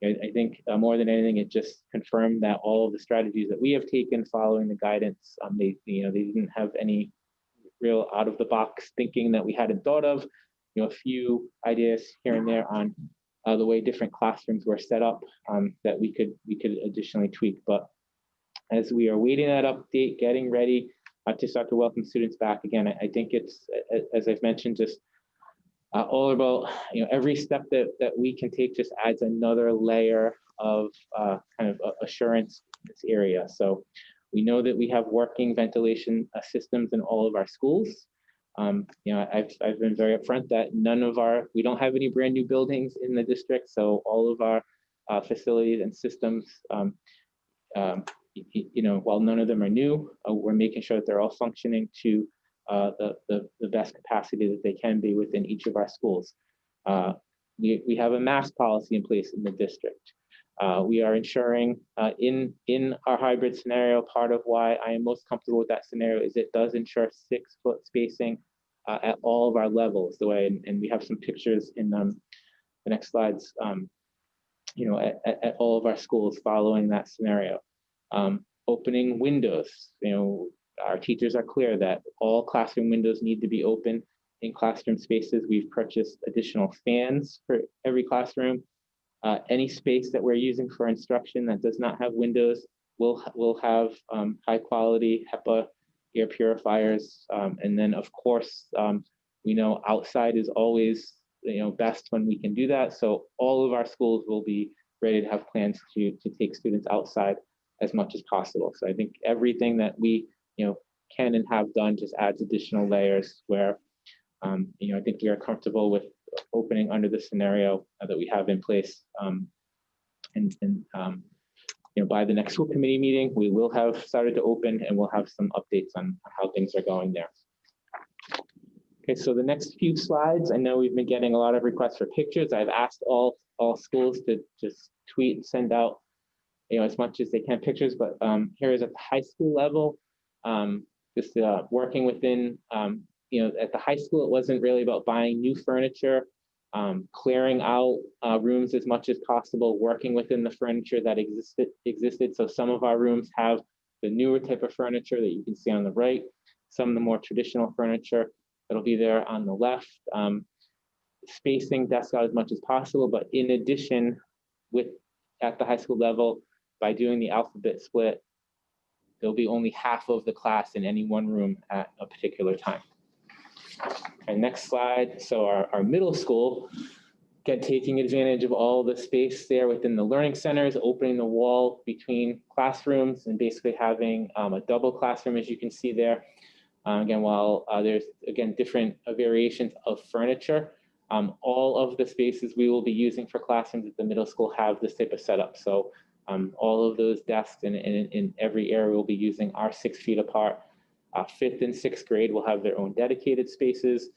I think more than anything, it just confirmed that all of the strategies that we have taken following the guidance, they didn't have any real out of the box thinking that we hadn't thought of. A few ideas here and there on the way different classrooms were set up that we could additionally tweak. But as we are waiting that update, getting ready to start to welcome students back again, I think it's, as I've mentioned, just all about every step that we can take just adds another layer of kind of assurance in this area. So we know that we have working ventilation systems in all of our schools. I've been very upfront that we don't have any brand new buildings in the district, so all of our facilities and systems, while none of them are new, we're making sure that they're all functioning to the best capacity that they can be within each of our schools. We have a mask policy in place in the district. We are ensuring in our hybrid scenario, part of why I am most comfortable with that scenario is it does ensure 6-foot spacing at all of our levels. And we have some pictures in the next slides, at all of our schools following that scenario. Opening windows, our teachers are clear that all classroom windows need to be open in classroom spaces. We've purchased additional fans for every classroom. Any space that we're using for instruction that does not have windows will have high quality HEPA air purifiers. And then of course, we know outside is always best when we can do that. So all of our schools will be ready to have plans to take students outside as much as possible. So I think everything that we can and have done just adds additional layers where I think we are comfortable with opening under the scenario that we have in place. By the next school committee meeting, we will have started to open and we'll have some updates on how things are going there. Okay, so the next few slides, I know we've been getting a lot of requests for pictures. I've asked all schools to just tweet and send out as much as they can pictures, but here is at the high school level, just working within, at the high school, it wasn't really about buying new furniture, clearing out rooms as much as possible, working within the furniture that existed. So some of our rooms have the newer type of furniture that you can see on the right, some of the more traditional furniture that'll be there on the left. Spacing desks out as much as possible, but in addition, at the high school level, by doing the alphabet split, there'll be only half of the class in any one room at a particular time. And next slide. So our middle school, again, taking advantage of all the space there within the learning centers, opening the wall between classrooms and basically having a double classroom, as you can see there. Again, while there's, again, different variations of furniture, all of the spaces we will be using for classrooms at the middle school have this type of setup. So all of those desks in every area will be using are 6 feet apart. 5th and 6th grade will have their own dedicated spaces.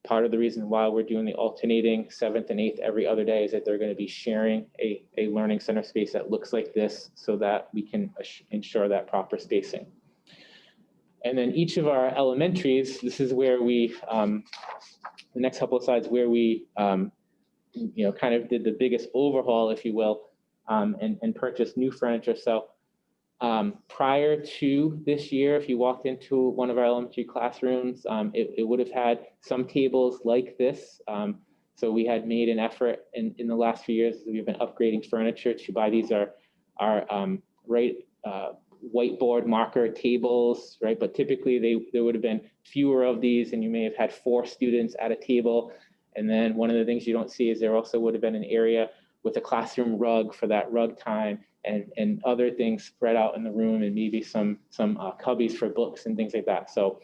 part of the reason why we're doing the alternating 7th and 8th every other day is that they're going to be sharing a learning center space that looks like this so that we can ensure that proper spacing. And then each of our elementaries, this is where we, the next couple of slides, where we, kind of did the biggest overhaul, if you will, and purchased new furniture. So prior to this year, if you walked into one of our elementary classrooms, it would have had some tables like this. So we had made an effort in the last few years. We've been upgrading furniture to buy these whiteboard marker tables, right? But typically there would have been fewer of these, and you may have had 4 students at a table. And then one of the things you don't see is there also would have been an area with a classroom rug for that rug time, and other things spread out in the room, and maybe some cubbies for books and things like that. So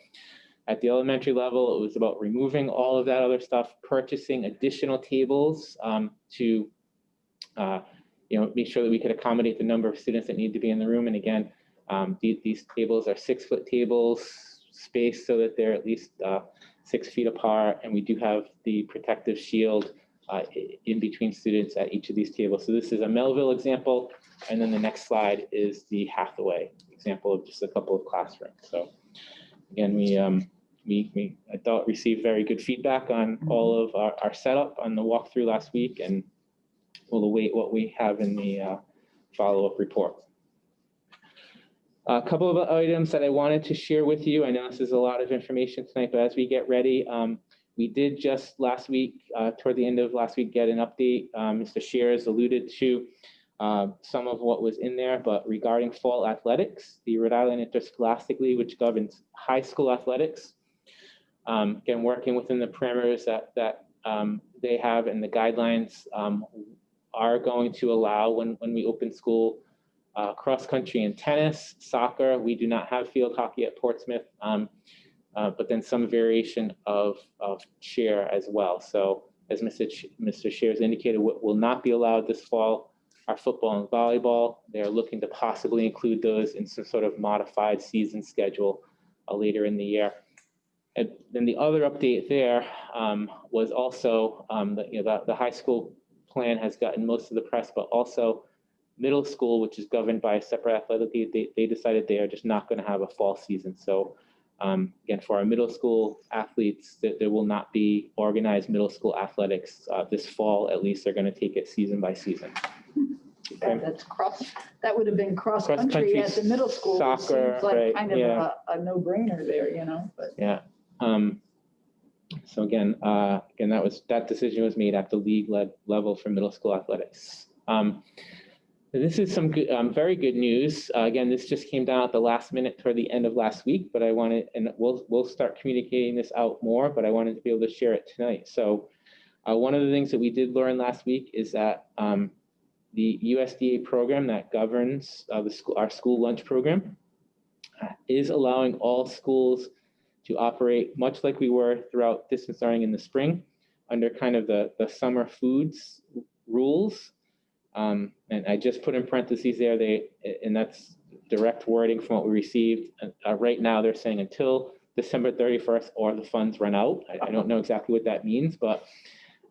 at the elementary level, it was about removing all of that other stuff, purchasing additional tables to make sure that we could accommodate the number of students that need to be in the room. And again, these tables are 6-foot tables, spaced so that they're at least 6 feet apart, and we do have the protective shield in between students at each of these tables. So this is a Melville example, and then the next slide is the Hathaway example of just a couple of classrooms. So again, I thought received very good feedback on all of our setup on the walkthrough last week, and we'll await what we have in the follow-up report. A couple of items that I wanted to share with you. I know this is a lot of information tonight, but as we get ready, we did just last week, toward the end of last week, get an update. Mr. Shears alluded to some of what was in there, but regarding fall athletics, the Rhode Island Interscholastic League, which governs high school athletics, again, working within the parameters that they have and the guidelines, are going to allow when we open school cross country and tennis, soccer. We do not have field hockey at Portsmouth, but then some variation of cheer as well. So as Mr. Shears indicated, what will not be allowed this fall are football and volleyball. They're looking to possibly include those in some sort of modified season schedule later in the year. And then the other update there was also the high school plan has gotten most of the press, but also middle school, which is governed by a separate athletic league, they decided they are just not going to have a fall season. So again, for our middle school athletes, there will not be organized middle school athletics this fall. At least they're going to take it season by season. Okay. That would have been cross country at the middle school. Soccer, seems like right, kind of a no-brainer there, But yeah. So again, that decision was made at the league level for middle school athletics. This is some good, very good news. Again, this just came down at the last minute toward the end of last week, but I wanted, and we'll start communicating this out more, but I wanted to be able to share it tonight. So one of the things that we did learn last week is that the USDA program that governs our school lunch program is allowing all schools to operate much like we were throughout distance learning in the spring under kind of the summer foods rules. And I just put in parentheses there, and that's direct wording from what we received. Right now, they're saying until December 31st or the funds run out. I don't know exactly what that means, but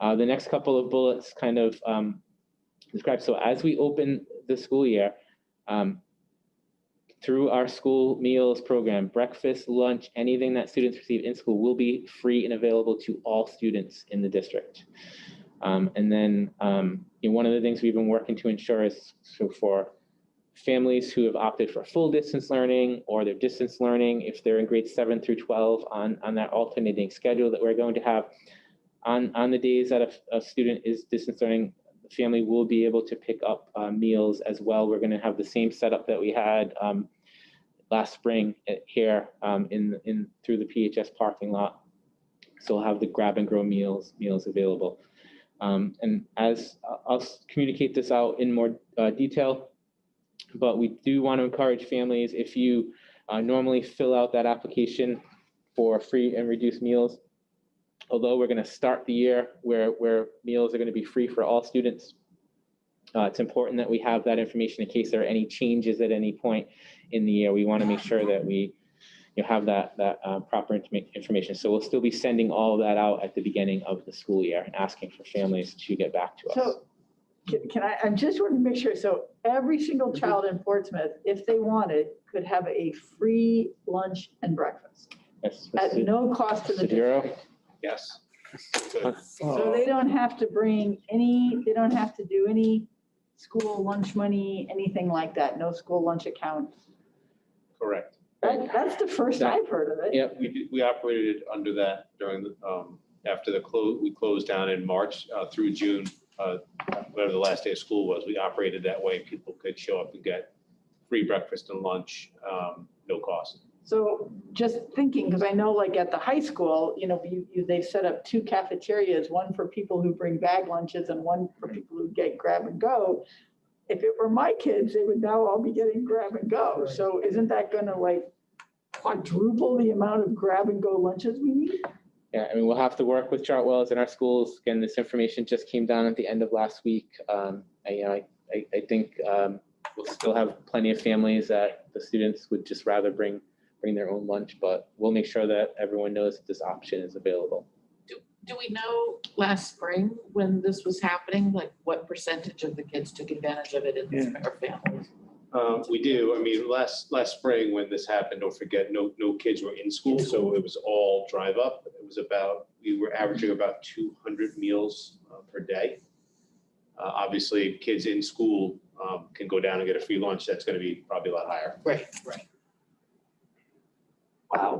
the next couple of bullets kind of describe. So as we open the school year, through our school meals program, breakfast, lunch, anything that students receive in school will be free and available to all students in the district. And then one of the things we've been working to ensure is so for families who have opted for full distance learning or their distance learning, if they're in grades 7 through 12 on that alternating schedule that we're going to have, on the days that a student is distance learning, the family will be able to pick up meals as well. We're going to have the same setup that we had last spring here through the PHS parking lot. So we'll have the grab and go meals available. And as I'll communicate this out in more detail, but we do want to encourage families, if you normally fill out that application for free and reduced meals, although we're going to start the year where meals are going to be free for all students, it's important that we have that information in case there are any changes at any point in the year. We want to make sure that we have that proper information. So we'll still be sending all of that out at the beginning of the school year and asking for families to get back to us. So I just want to make sure, so every single child in Portsmouth, if they wanted, could have a free lunch and breakfast at no cost to the district. Yes. So they don't have to bring they don't have to do any school lunch money, anything like that, no school lunch account. Correct. That's the first I've heard of it. Yeah. We operated under that during the, after we closed down in March through June, whatever the last day of school was, we operated that way. People could show up and get free breakfast and lunch, no cost. So just thinking, because I know like at the high school, they've set up 2 cafeterias, one for people who bring bag lunches and one for people who get grab and go. If it were my kids, they would now all be getting grab and go. Right. So isn't that going to like quadruple the amount of grab and go lunches we need? Yeah, I mean, we'll have to work with Chartwell's in our schools. Again, this information just came down at the end of last week. I think we'll still have plenty of families that the students would just rather bring their own lunch, but we'll make sure that everyone knows that this option is available. Do we know last spring when this was happening, like what percentage of the kids took advantage of it in their families? We do. I mean, last spring when this happened, don't forget, no kids were in school, so it was all drive up. It was we were averaging about 200 meals per day. Obviously, kids in school can go down and get a free lunch. That's going to be probably a lot higher. Right. Wow.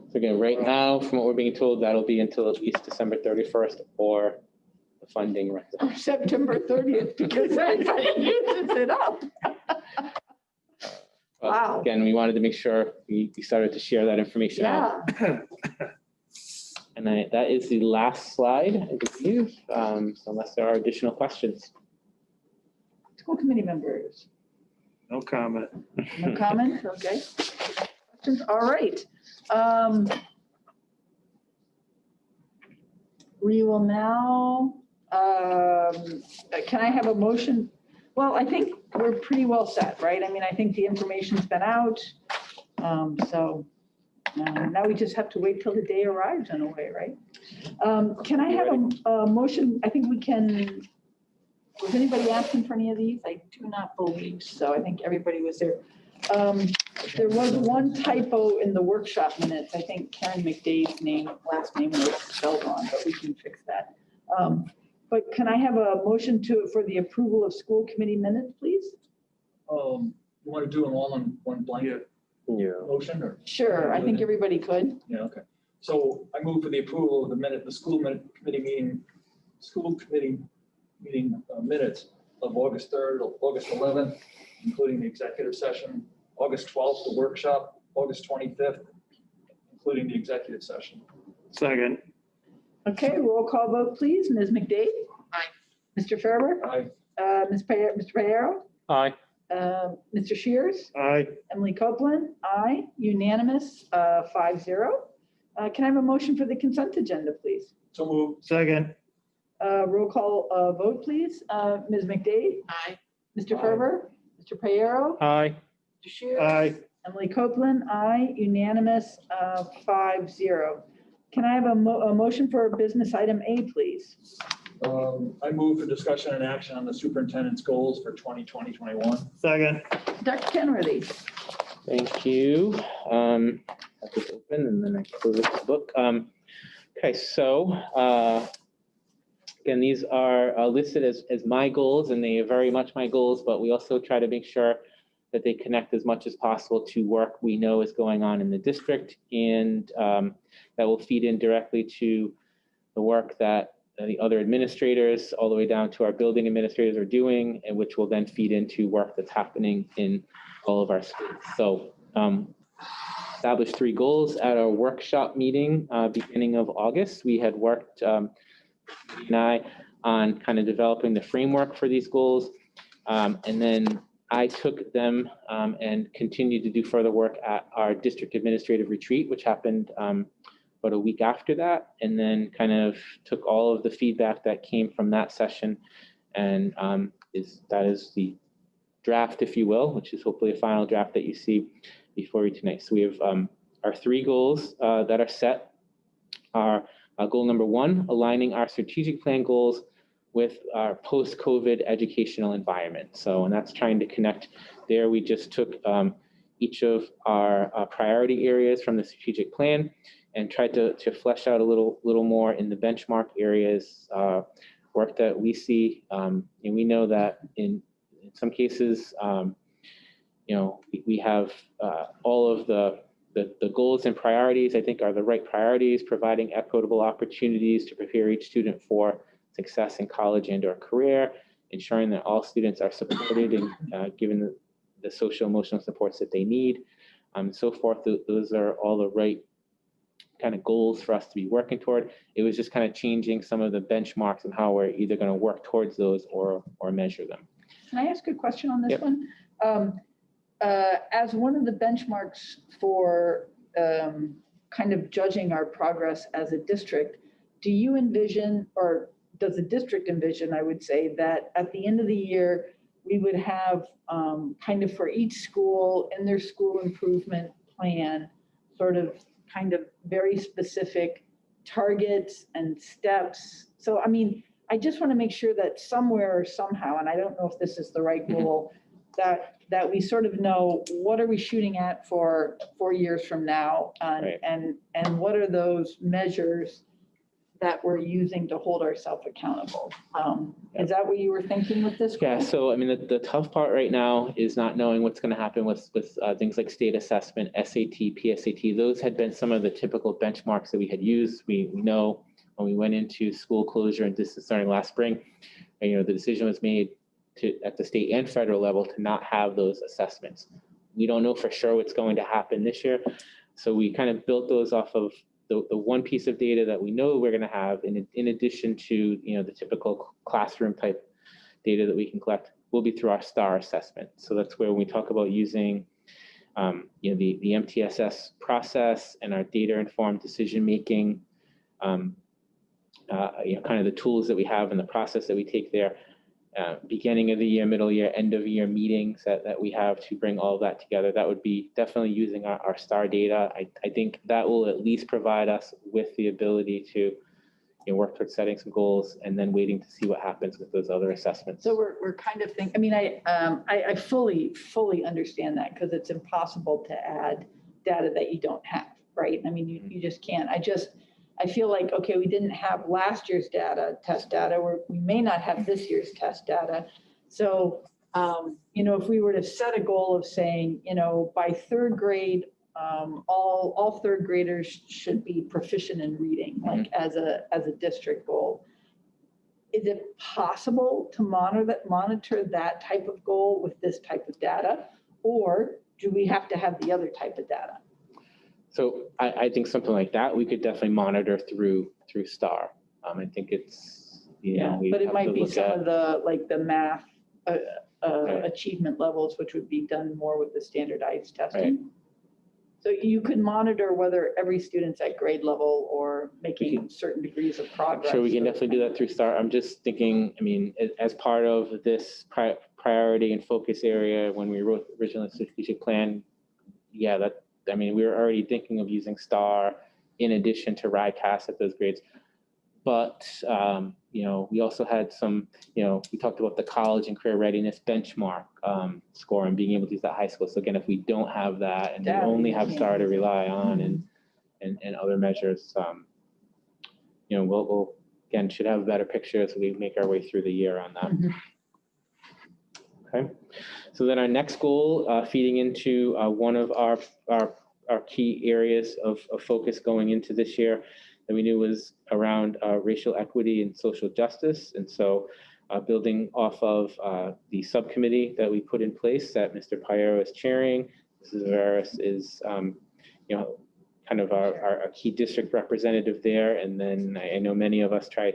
So again, right now, from what we're being told, that'll be until at least December 31st or the funding. Or September 30th, because everybody uses it up. Wow. Again, we wanted to make sure we started to share that information out. Yeah. And that is the last slide, I believe, so unless there are additional questions. School committee members. No comment. No comment, okay. Questions, all right. We will now, can I have a motion? Well, I think we're pretty well set, right? I mean, I think the information's been out. So now we just have to wait till the day arrives in a way, right? Can I have a motion? I think we can, was anybody asking for any of these? I do not believe so. I think everybody was there. There was one typo in the workshop minutes. I think Karen McDade's last name was spelled wrong, but we can fix that. But can I have a motion for the approval of school committee minutes, please? You want to do them all in one blanket motion or? Sure, I think everybody could. Yeah, okay. So I move for the approval of the school committee meeting minutes of August 3rd, August 11th, including the executive session, August 12th, the workshop, August 25th, including the executive session. Second. Okay, roll call vote, please. Ms. McDade? Aye. Mr. Ferber? Aye. Mr. Payero? Aye. Mr. Shears? Aye. Emily Copeland? Aye. Unanimous, 5-0. Can I have a motion for the consent agenda, please? So move. Second. Roll call vote, please. Ms. McDade? Aye. Mr. Ferber? Mr. Payero? Aye. Mr. Shears? Aye. Emily Copeland? Aye. Unanimous, 5-0. Can I have a motion for business item A, please? I move for discussion and action on the superintendent's goals for 2020-21. Second. Dr. Kenworthy? Thank you. Have this open and then I close the book. Okay, so again, these are listed as my goals, and they are very much my goals, but we also try to make sure that they connect as much as possible to work we know is going on in the district, and that will feed in directly to the work that the other administrators, all the way down to our building administrators, are doing, and which will then feed into work that's happening in all of our schools. So established 3 goals at our workshop meeting beginning of August. We had worked, and I, on kind of developing the framework for these goals. And then I took them and continued to do further work at our district administrative retreat, which happened about a week after that, and then kind of took all of the feedback that came from that session, and that is the draft, if you will, which is hopefully a final draft that you see before you tonight. So we have our 3 goals that are set are goal number 1, aligning our strategic plan goals with our post-COVID educational environment. So, and that's trying to connect there. We just took each of our priority areas from the strategic plan and tried to flesh out a little more in the benchmark areas, work that we see. And we know that in some cases, we have all of the goals and priorities, I think, are the right priorities, providing equitable opportunities to prepare each student for success in college and or career, ensuring that all students are supported and given the social emotional supports that they need, so forth. Those are all the right kind of goals for us to be working toward. It was just kind of changing some of the benchmarks and how we're either going to work towards those or measure them. Can I ask a question on this Yep. one? As one of the benchmarks for kind of judging our progress as a district, do you envision, or does the district envision, I would say, that at the end of the year, we would have kind of for each school in their school improvement plan, sort of kind of very specific targets and steps? So, I mean, I just want to make sure that somewhere or somehow, and I don't know if this is the right goal, that we sort of know what are we shooting at for 4 years from now, Right. and what are those measures that we're using to hold ourselves accountable. Is that what you were thinking with this? Yeah, so I mean, the tough part right now is not knowing what's going to happen with things like state assessment, SAT, PSAT. Those had been some of the typical benchmarks that we had used. We know when we went into school closure and distance learning last spring, the decision was made at the state and federal level to not have those assessments. We don't know for sure what's going to happen this year. So we kind of built those off of the one piece of data that we know we're going to have in addition to, the typical classroom type data that we can collect will be through our STAR assessment. So that's where we talk about using, the MTSS process and our data informed decision making, kind of the tools that we have and the process that we take there. Beginning of the year, middle year, end of year meetings that we have to bring all of that together. That would be definitely using our STAR data. I think that will at least provide us with the ability to work towards setting some goals and then waiting to see what happens with those other assessments. So we're kind of thinking, I mean, I fully understand that, because it's impossible to add data that you don't have, right? I mean, you just can't. I feel like, okay, we didn't have last year's test data, or we may not have this year's test data. So, if we were to set a goal of saying, by 3rd grade, all 3rd graders should be proficient in reading, like as a district goal. Is it possible to monitor that type of goal with this type of data, or do we have to have the other type of data? So I think something like that we could definitely monitor through STAR. I think it's but it might be some of the math achievement levels, which would be done more with the standardized testing. Right. So you could monitor whether every student's at grade level or making certain degrees of progress. Sure, we can definitely do that through STAR. I'm just thinking, I mean, as part of this priority and focus area, when we wrote the original strategic plan, we were already thinking of using STAR in addition to RICAS at those grades. But, we also had some, we talked about the college and career readiness benchmark score and being able to use that high school. So again, if we don't have that and we only have STAR to rely on and other measures, we'll again, should have a better picture as we make our way through the year on that. Okay. So then our next goal, feeding into one of our key areas of focus going into this year that we knew was around racial equity and social justice. And so building off of the subcommittee that we put in place that Mr. Piero is chairing, Mrs. Veras is, kind of our key district representative there. And then I know many of us try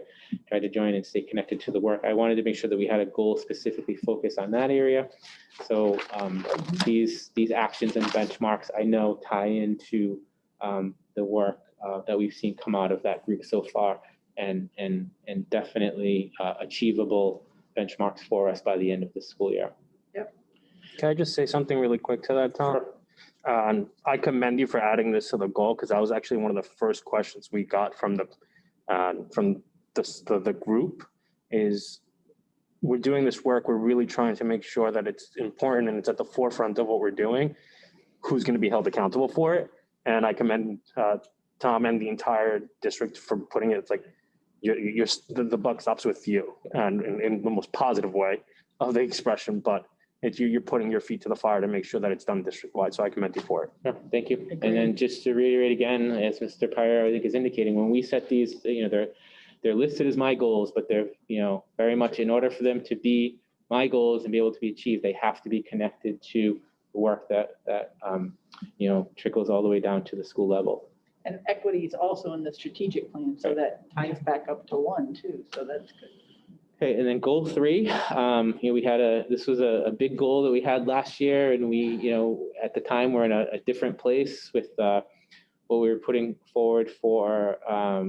to join and stay connected to the work. I wanted to make sure that we had a goal specifically focused on that area. So these actions and benchmarks I know tie into the work that we've seen come out of that group so far, and definitely achievable benchmarks for us by the end of the school year. Yep. Can I just say something really quick to that, Tom? Sure. I commend you for adding this to the goal because that was actually one of the first questions we got from the group is we're doing this work. We're really trying to make sure that it's important and it's at the forefront of what we're doing. Who's going to be held accountable for it? And I commend Tom and the entire district for putting it. It's like the buck stops with you, and in the most positive way of the expression. But it's you're putting your feet to the fire to make sure that it's done district wide. So I commend you for it. Yeah, thank you. And then just to reiterate again, as Mr. Pyre, I think is indicating, when we set these, they're listed as my goals, but they're, very much in order for them to be my goals and be able to be achieved, they have to be connected to the work that trickles all the way down to the school level. And equity is also in the strategic plan, so that ties back up to 1 too. So that's good. Okay, and then goal 3, we had this was a big goal that we had last year, and we, at the time we're in a different place with what we were putting forward for, a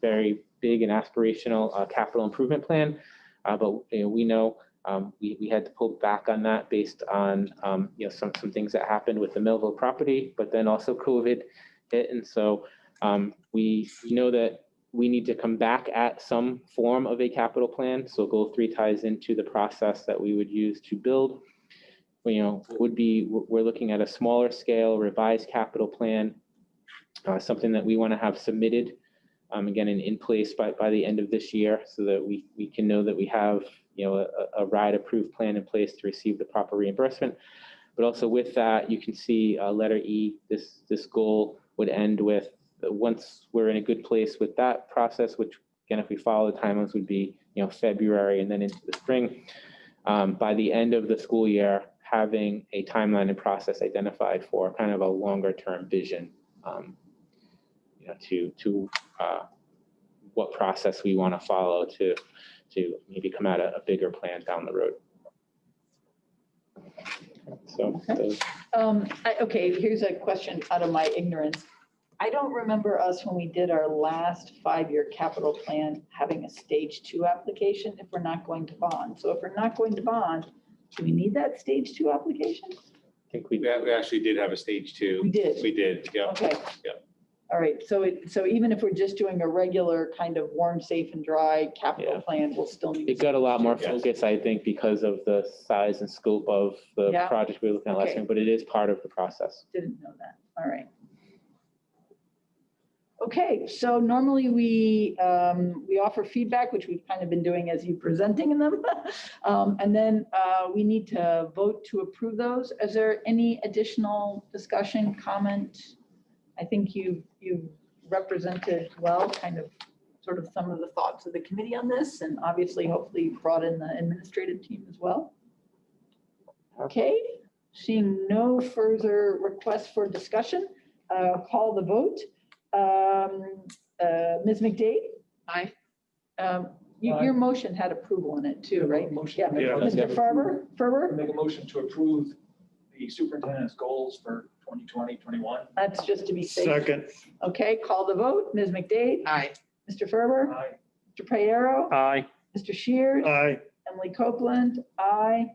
very big and aspirational capital improvement plan. But we know we had to pull back on that based on some things that happened with the Millville property, but then also COVID hit, and so we know that we need to come back at some form of a capital plan. So goal 3 ties into the process that we would use to build. We're looking at a smaller scale revised capital plan, something that we want to have submitted again in place by the end of this year, so that we can know that we have a RIDE approved plan in place to receive the proper reimbursement. But also with that, you can see letter E, this goal would end with, once we're in a good place with that process, which again, if we follow the timelines, would be February and then into the spring. By the end of the school year, having a timeline and process identified for kind of a longer term vision, to what process we want to follow to maybe come out a bigger plan down the road. So, okay, here's a question out of my ignorance. I don't remember us, when we did our last 5-year capital plan, having a stage 2 application if we're not going to bond. So if we're not going to bond, do we need that stage 2 application? I think we actually did have a stage 2. We did. We did, yeah. Okay. Yeah. All right, so even if we're just doing a regular kind of warm, safe and dry capital plan, we'll still need. It got a lot more focus, I think, because of the size and scope of the project we were looking at last year, but it is part of the process. Didn't know that. All right. Okay, so normally we offer feedback, which we've kind of been doing as you presenting them. And then we need to vote to approve those. Is there any additional discussion, comment? I think you've represented well, kind of sort of some of the thoughts of the committee on this, and obviously hopefully brought in the administrative team as well. Okay, seeing no further requests for discussion, call the vote. Ms. McDade? Aye. Your motion had approval in it too, right? Motion. Yeah. Mr. Ferber? Make a motion to approve the superintendent's goals for 2020-21. That's just to be safe. Second. Okay, call the vote. Ms. McDade? Aye. Mr. Ferber? Aye. Mr. Payero? Aye. Mr. Shears? Aye. Emily Copeland? Aye.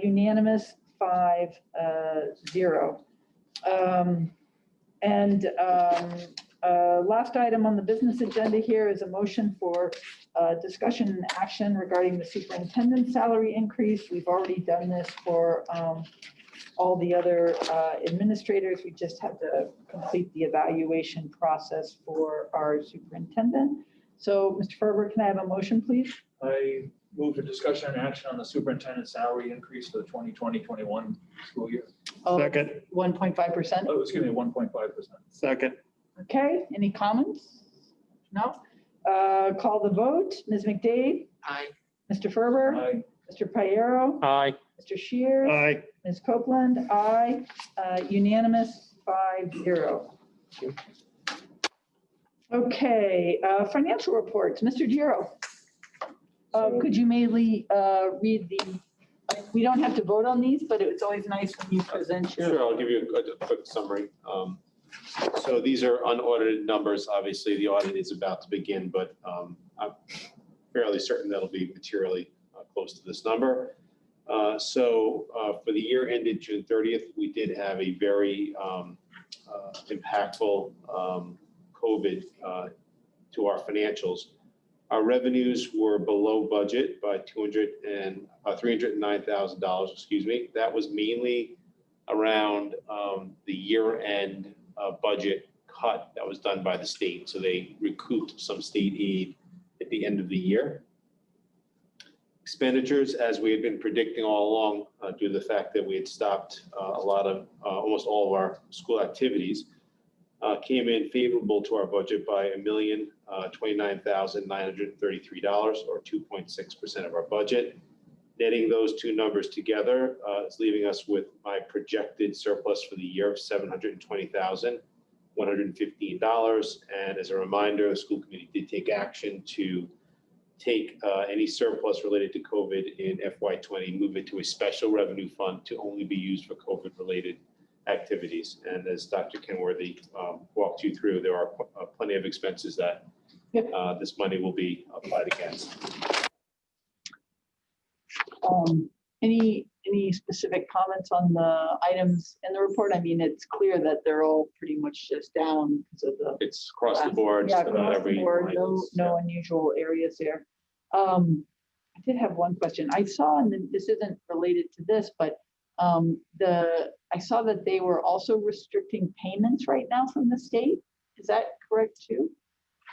Unanimous 5-0. Last item on the business agenda here is a motion for discussion and action regarding the superintendent's salary increase. We've already done this for all the other administrators. We just have to complete the evaluation process for our superintendent. So, Mr. Ferber, can I have a motion, please? I move for discussion and action on the superintendent's salary increase for the 2020-21 school year. Second. 1.5%. Oh, excuse me, 1.5%. Second. Okay, any comments? No? Call the vote. Ms. McDade? Aye. Mr. Ferber? Aye. Mr. Payero? Aye. Mr. Shears? Aye. Ms. Copeland? Aye. Unanimous 5-0. Okay, financial reports. Mr. Giro, could you maybe read we don't have to vote on these, but it's always nice when you present your. Sure, I'll give you a quick summary. So these are unaudited numbers. Obviously, the audit is about to begin, but I'm fairly certain that'll be materially close to this number. For the year ended June 30th, we did have a very impactful COVID to our financials. Our revenues were below budget by $309,000, excuse me. That was mainly around the year-end budget cut that was done by the state. So they recouped some state aid at the end of the year. Expenditures, as we had been predicting all along, due to the fact that we had stopped almost all of our school activities, came in favorable to our budget by $1,029,933, or 2.6% of our budget. Netting those two numbers together is leaving us with my projected surplus for the year of $720,115. And as a reminder, the school committee did take action to take any surplus related to COVID in FY20, move it to a special revenue fund to only be used for COVID-related activities. And as Dr. Kenworthy walked you through, there are plenty of expenses that this money will be applied against. Any specific comments on the items in the report? I mean, it's clear that they're all pretty much just down because of the. It's across the board. Yeah, just about across the every board, line no unusual areas there. I did have one question. I saw, and this isn't related to this, but I saw that they were also restricting payments right now from the state. Is that correct too?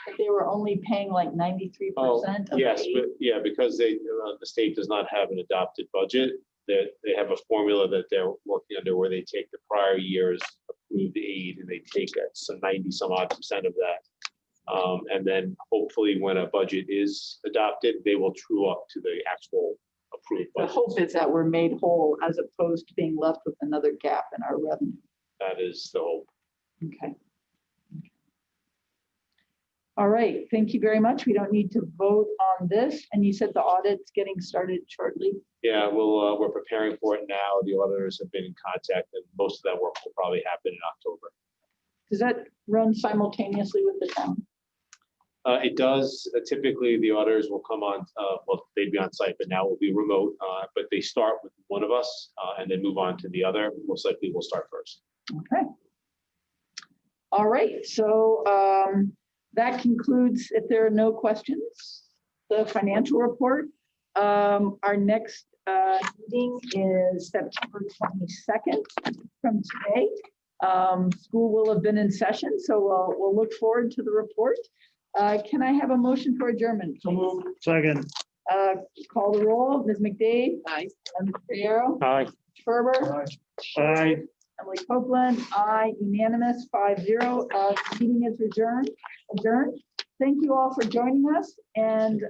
That they were only paying like 93% of yes, the aid? but yeah, because the state does not have an adopted budget, that they have a formula that they're working under where they take the prior year's approved aid and they take some 90-some-odd% of that. And then hopefully when a budget is adopted, they will true up to the actual approved budget. The hope is that we're made whole as opposed to being left with another gap in our revenue. That is the hope. Okay. All right, thank you very much. We don't need to vote on this. And you said the audit's getting started shortly? Yeah, we're preparing for it now. The auditors have been in contact and most of that work will probably happen in October. Does that run simultaneously with the town? It does. Typically, the auditors will come on, well, they'd be on site, but now we'll be remote. But they start with one of us and then move on to the other. Most likely we'll start first. Okay. All right, so that concludes, if there are no questions, the financial report. Our next meeting is September 22nd from today. School will have been in session, so we'll look forward to the report. Can I have a motion for adjournment? So moved. Second. Call the roll. Ms. McDade? Aye. Mr. Fierro? Aye. Ferber? Aye. Aye. Emily Copeland? Aye. Unanimous, 5-0. Meeting is adjourned. Thank you all for joining us, and